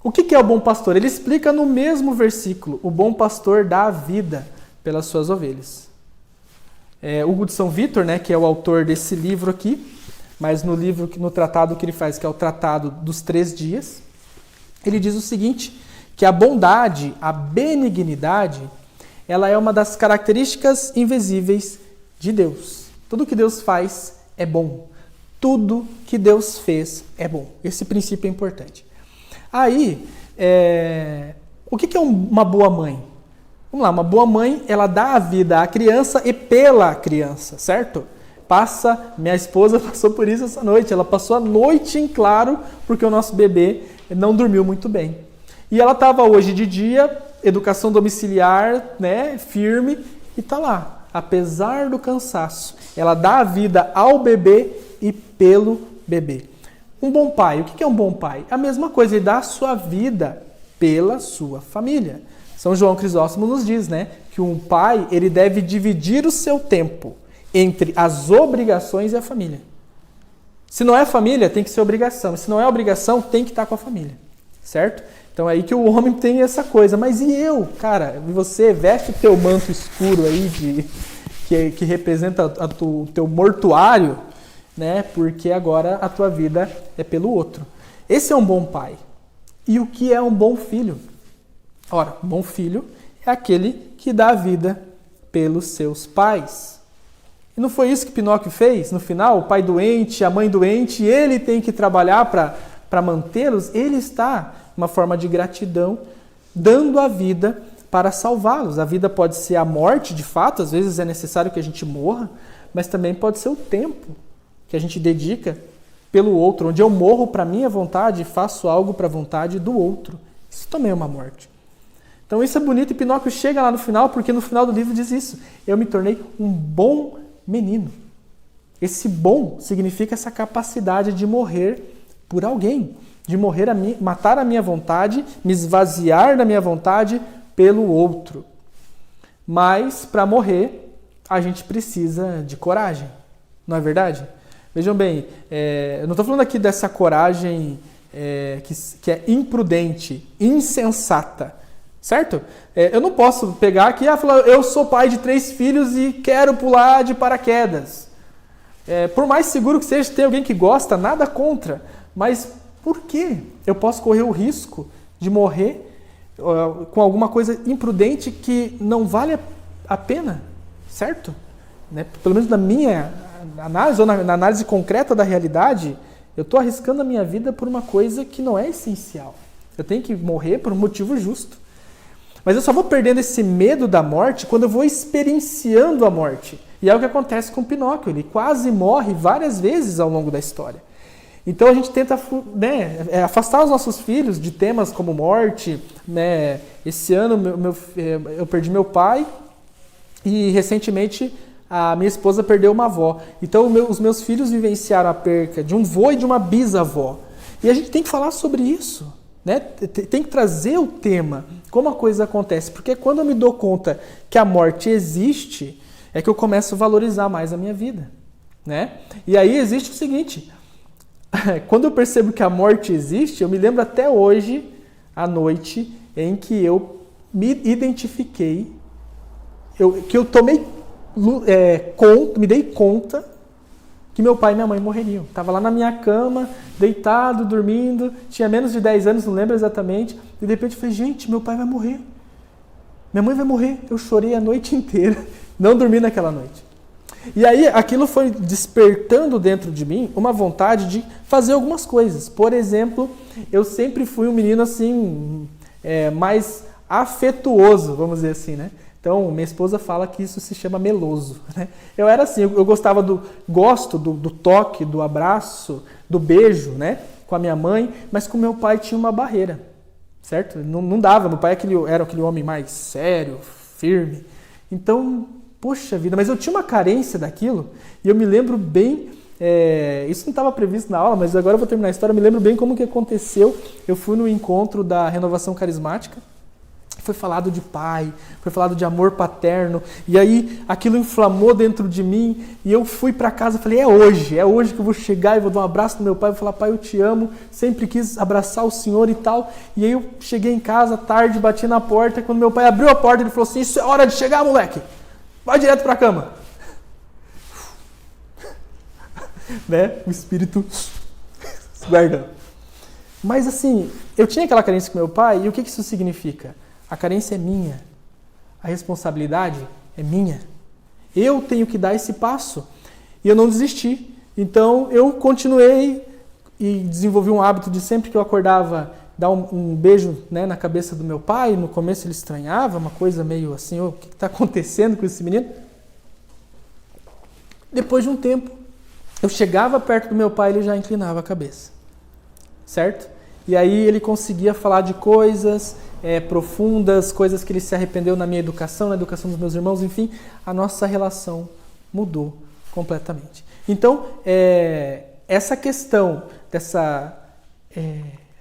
o que é o bom pastor? Ele explica no mesmo versículo, o bom pastor dá a vida pelas suas ovelhas. Hugo de São Vítor, né, que é o autor desse livro aqui, mas no tratado que ele faz, que é o Tratado dos 3 Dias, ele diz o seguinte, que a bondade, a benignidade, ela é uma das características invisíveis de Deus. Tudo que Deus faz é bom. Tudo que Deus fez é bom. Esse princípio é importante. Aí, o que é uma boa mãe? Vamos lá, uma boa mãe, ela dá a vida à criança e pela criança, certo? Minha esposa passou por isso essa noite, ela passou a noite em claro porque o nosso bebê não dormiu muito bem. E ela estava hoje de dia, educação domiciliar, né, firme, e está lá. Apesar do cansaço, ela dá a vida ao bebê e pelo bebê. Um bom pai, o que é um bom pai? A mesma coisa, ele dá a sua vida pela sua família. São João Crisóstomo nos diz, né, que um pai, ele deve dividir o seu tempo entre as obrigações e a família. Se não é família, tem que ser obrigação. Se não é obrigação, tem que estar com a família. Certo? Então é aí que o homem tem essa coisa. Mas e eu? Cara, você veste o teu manto escuro aí, que representa o teu mortuário, né? Porque agora a tua vida é pelo outro. Esse é um bom pai. E o que é um bom filho? Ora, um bom filho é aquele que dá a vida pelos seus pais. E não foi isso que Pinóquio fez? No final, o pai doente, a mãe doente, ele tem que trabalhar para mantê-los. Ele está, uma forma de gratidão, dando a vida para salvá-los. A vida pode ser a morte, de fato, às vezes é necessário que a gente morra, mas também pode ser o tempo que a gente dedica pelo outro, onde eu morro para a minha vontade e faço algo para a vontade do outro. Isso também é uma morte. Então isso é bonito e Pinóquio chega lá no final, porque no final do livro diz isso. Eu me tornei um bom menino. Esse bom significa essa capacidade de morrer por alguém, de morrer matar a minha vontade, me esvaziar da minha vontade pelo outro. Mas para morrer, a gente precisa de coragem, não é verdade? Vejam bem, eu não estou falando aqui dessa coragem que é imprudente, insensata, certo? Eu não posso pegar aqui e falar, eu sou pai de 3 filhos e quero pular de paraquedas. Por mais seguro que seja, tem alguém que gosta, nada contra. Mas por que eu posso correr o risco de morrer com alguma coisa imprudente que não vale a pena, certo? Né? Pelo menos na minha análise, ou na análise concreta da realidade, eu estou arriscando a minha vida por uma coisa que não é essencial. Eu tenho que morrer por um motivo justo. Mas eu só vou perdendo esse medo da morte quando eu vou experienciando a morte. E é o que acontece com Pinóquio. Ele quase morre várias vezes ao longo da história. Então a gente tenta, né, afastar os nossos filhos de temas como morte. Né? Esse ano eu perdi meu pai e recentemente a minha esposa perdeu uma avó. Então os meus filhos vivenciaram a perca de um vô e de uma bisavó. E a gente tem que falar sobre isso. Né? Tem que trazer o tema, como a coisa acontece. Porque quando eu me dou conta que a morte existe, é que eu começo a valorizar mais a minha vida. Né? E aí existe o seguinte... Quando eu percebo que a morte existe, eu me lembro até hoje, à noite, em que eu me identifiquei, que eu tomei me dei conta que meu pai e minha mãe morreriam. Estava lá na minha cama, deitado, dormindo, tinha menos de 10 anos, não lembro exatamente, e de repente eu falei, gente, meu pai vai morrer. Minha mãe vai morrer. Eu chorei a noite inteira, não dormi naquela noite. E aí aquilo foi despertando dentro de mim uma vontade de fazer algumas coisas. Por exemplo, eu sempre fui um menino assim, mais afetuoso, vamos dizer assim, né? Então, minha esposa fala que isso se chama meloso, né? Eu era assim, eu gosto do toque, do abraço, do beijo, né? Com a minha mãe, mas com meu pai tinha uma barreira, certo? Não dava, meu pai era aquele homem mais sério, firme. Então, poxa vida, mas eu tinha uma carência daquilo, e eu me lembro bem, isso não estava previsto na aula, mas agora eu vou terminar a história, eu me lembro bem como que aconteceu. Eu fui no encontro da Renovação Carismática, foi falado de pai, foi falado de amor paterno, e aí aquilo inflamou dentro de mim, e eu fui para casa e falei, é hoje que eu vou chegar e vou dar um abraço no meu pai, vou falar, pai, eu te amo, sempre quis abraçar o Senhor e tal. E aí eu cheguei em casa tarde, bati na porta, e quando meu pai abriu a porta, ele falou assim, isso é hora de chegar, moleque, vai direto para a cama. Né? O espírito se guardando. Mas assim, eu tinha aquela carência com meu pai, e o que isso significa? A carência é minha, a responsabilidade é minha. Eu tenho que dar esse passo. E eu não desisti. Então eu continuei e desenvolvi um hábito de sempre que eu acordava, dar um beijo, né, na cabeça do meu pai. No começo ele estranhava, uma coisa meio assim, o que está acontecendo com esse menino? Depois de um tempo, eu chegava perto do meu pai e ele já inclinava a cabeça. Certo? E aí ele conseguia falar de coisas profundas, coisas que ele se arrependeu na minha educação, na educação dos meus irmãos, enfim, a nossa relação mudou completamente. Então, essa questão dessa...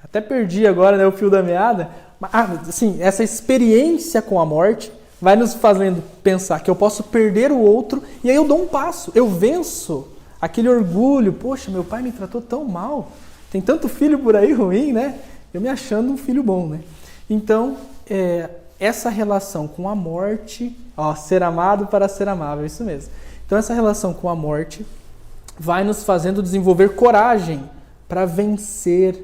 até perdi agora, né, o fio da meada, mas, assim, essa experiência com a morte vai nos fazendo pensar que eu posso perder o outro, e aí eu dou um passo, eu venço aquele orgulho, poxa, meu pai me tratou tão mal, tem tanto filho por aí ruim, né? Eu me achando um filho bom, né? Então, essa relação com a morte, ser amado para ser amável, isso mesmo. Então, essa relação com a morte vai nos fazendo desenvolver coragem para vencer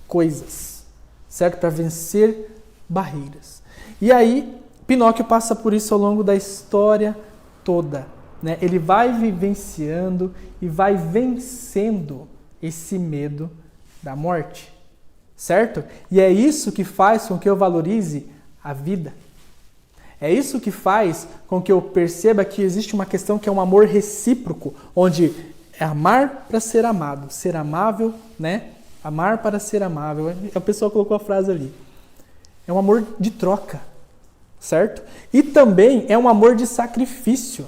coisas, certo? Para vencer barreiras. E aí, Pinóquio passa por isso ao longo da história toda, né? Ele vai vivenciando e vai vencendo esse medo da morte. Certo? E é isso que faz com que eu valorize a vida. É isso que faz com que eu perceba que existe uma questão que é um amor recíproco, onde é amar para ser amado, ser amável, né? Amar para ser amável. A pessoa colocou a frase ali. É um amor de troca, certo? E também é um amor de sacrifício.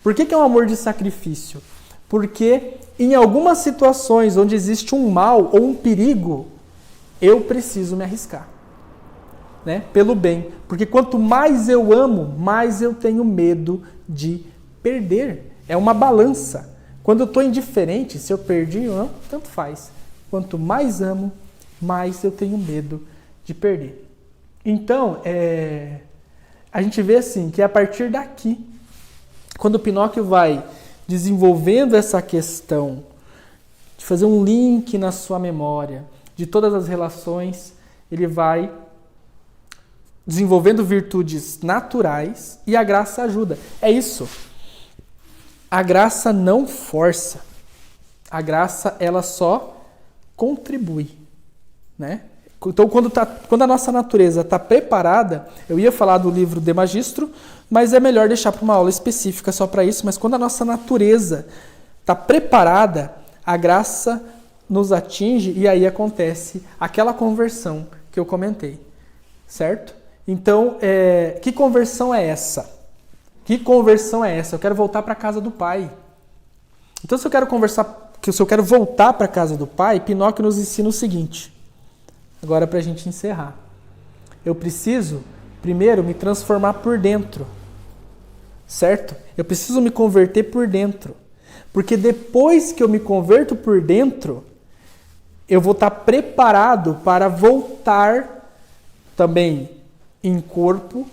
Por que é um amor de sacrifício? Porque em algumas situações onde existe um mal ou um perigo, eu preciso me arriscar, né? Pelo bem. Porque quanto mais eu amo, mais eu tenho medo de perder. É uma balança. Quando eu estou indiferente, se eu perdi ou não, tanto faz. Quanto mais amo, mais eu tenho medo de perder. Então, a gente vê assim, que a partir daqui, quando o Pinóquio vai desenvolvendo essa questão de fazer um link na sua memória, de todas as relações, ele vai desenvolvendo virtudes naturais e a graça ajuda. É isso. A graça não força. A graça, ela só contribui, né? Então, quando a nossa natureza está preparada, eu ia falar do livro De Magistro, mas é melhor deixar para uma aula específica só para isso, mas quando a nossa natureza está preparada, a graça nos atinge e aí acontece aquela conversão que eu comentei, certo? Então, que conversão é essa? Que conversão é essa? Eu quero voltar para a casa do pai. Então, se eu quero voltar para a casa do pai, Pinóquio nos ensina o seguinte, agora para a gente encerrar. Eu preciso, primeiro, me transformar por dentro, certo? Eu preciso me converter por dentro, porque depois que eu me converto por dentro, eu vou estar preparado para voltar também em corpo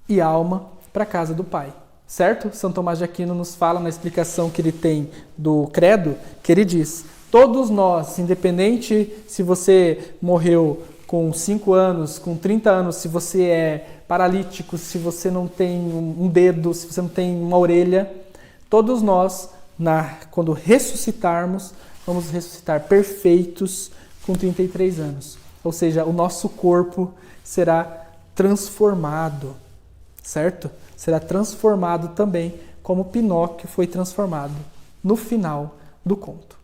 e alma para a casa do Pai, certo? São Tomás de Aquino nos fala na explicação que ele tem do credo, que ele diz, todos nós, independente se você morreu com 5 anos, com 30 anos, se você é paralítico, se você não tem um dedo, se você não tem uma orelha, todos nós, quando ressuscitarmos, vamos ressuscitar perfeitos com 33 anos. Ou seja, o nosso corpo será transformado, certo? Será transformado também como Pinóquio foi transformado no final do conto.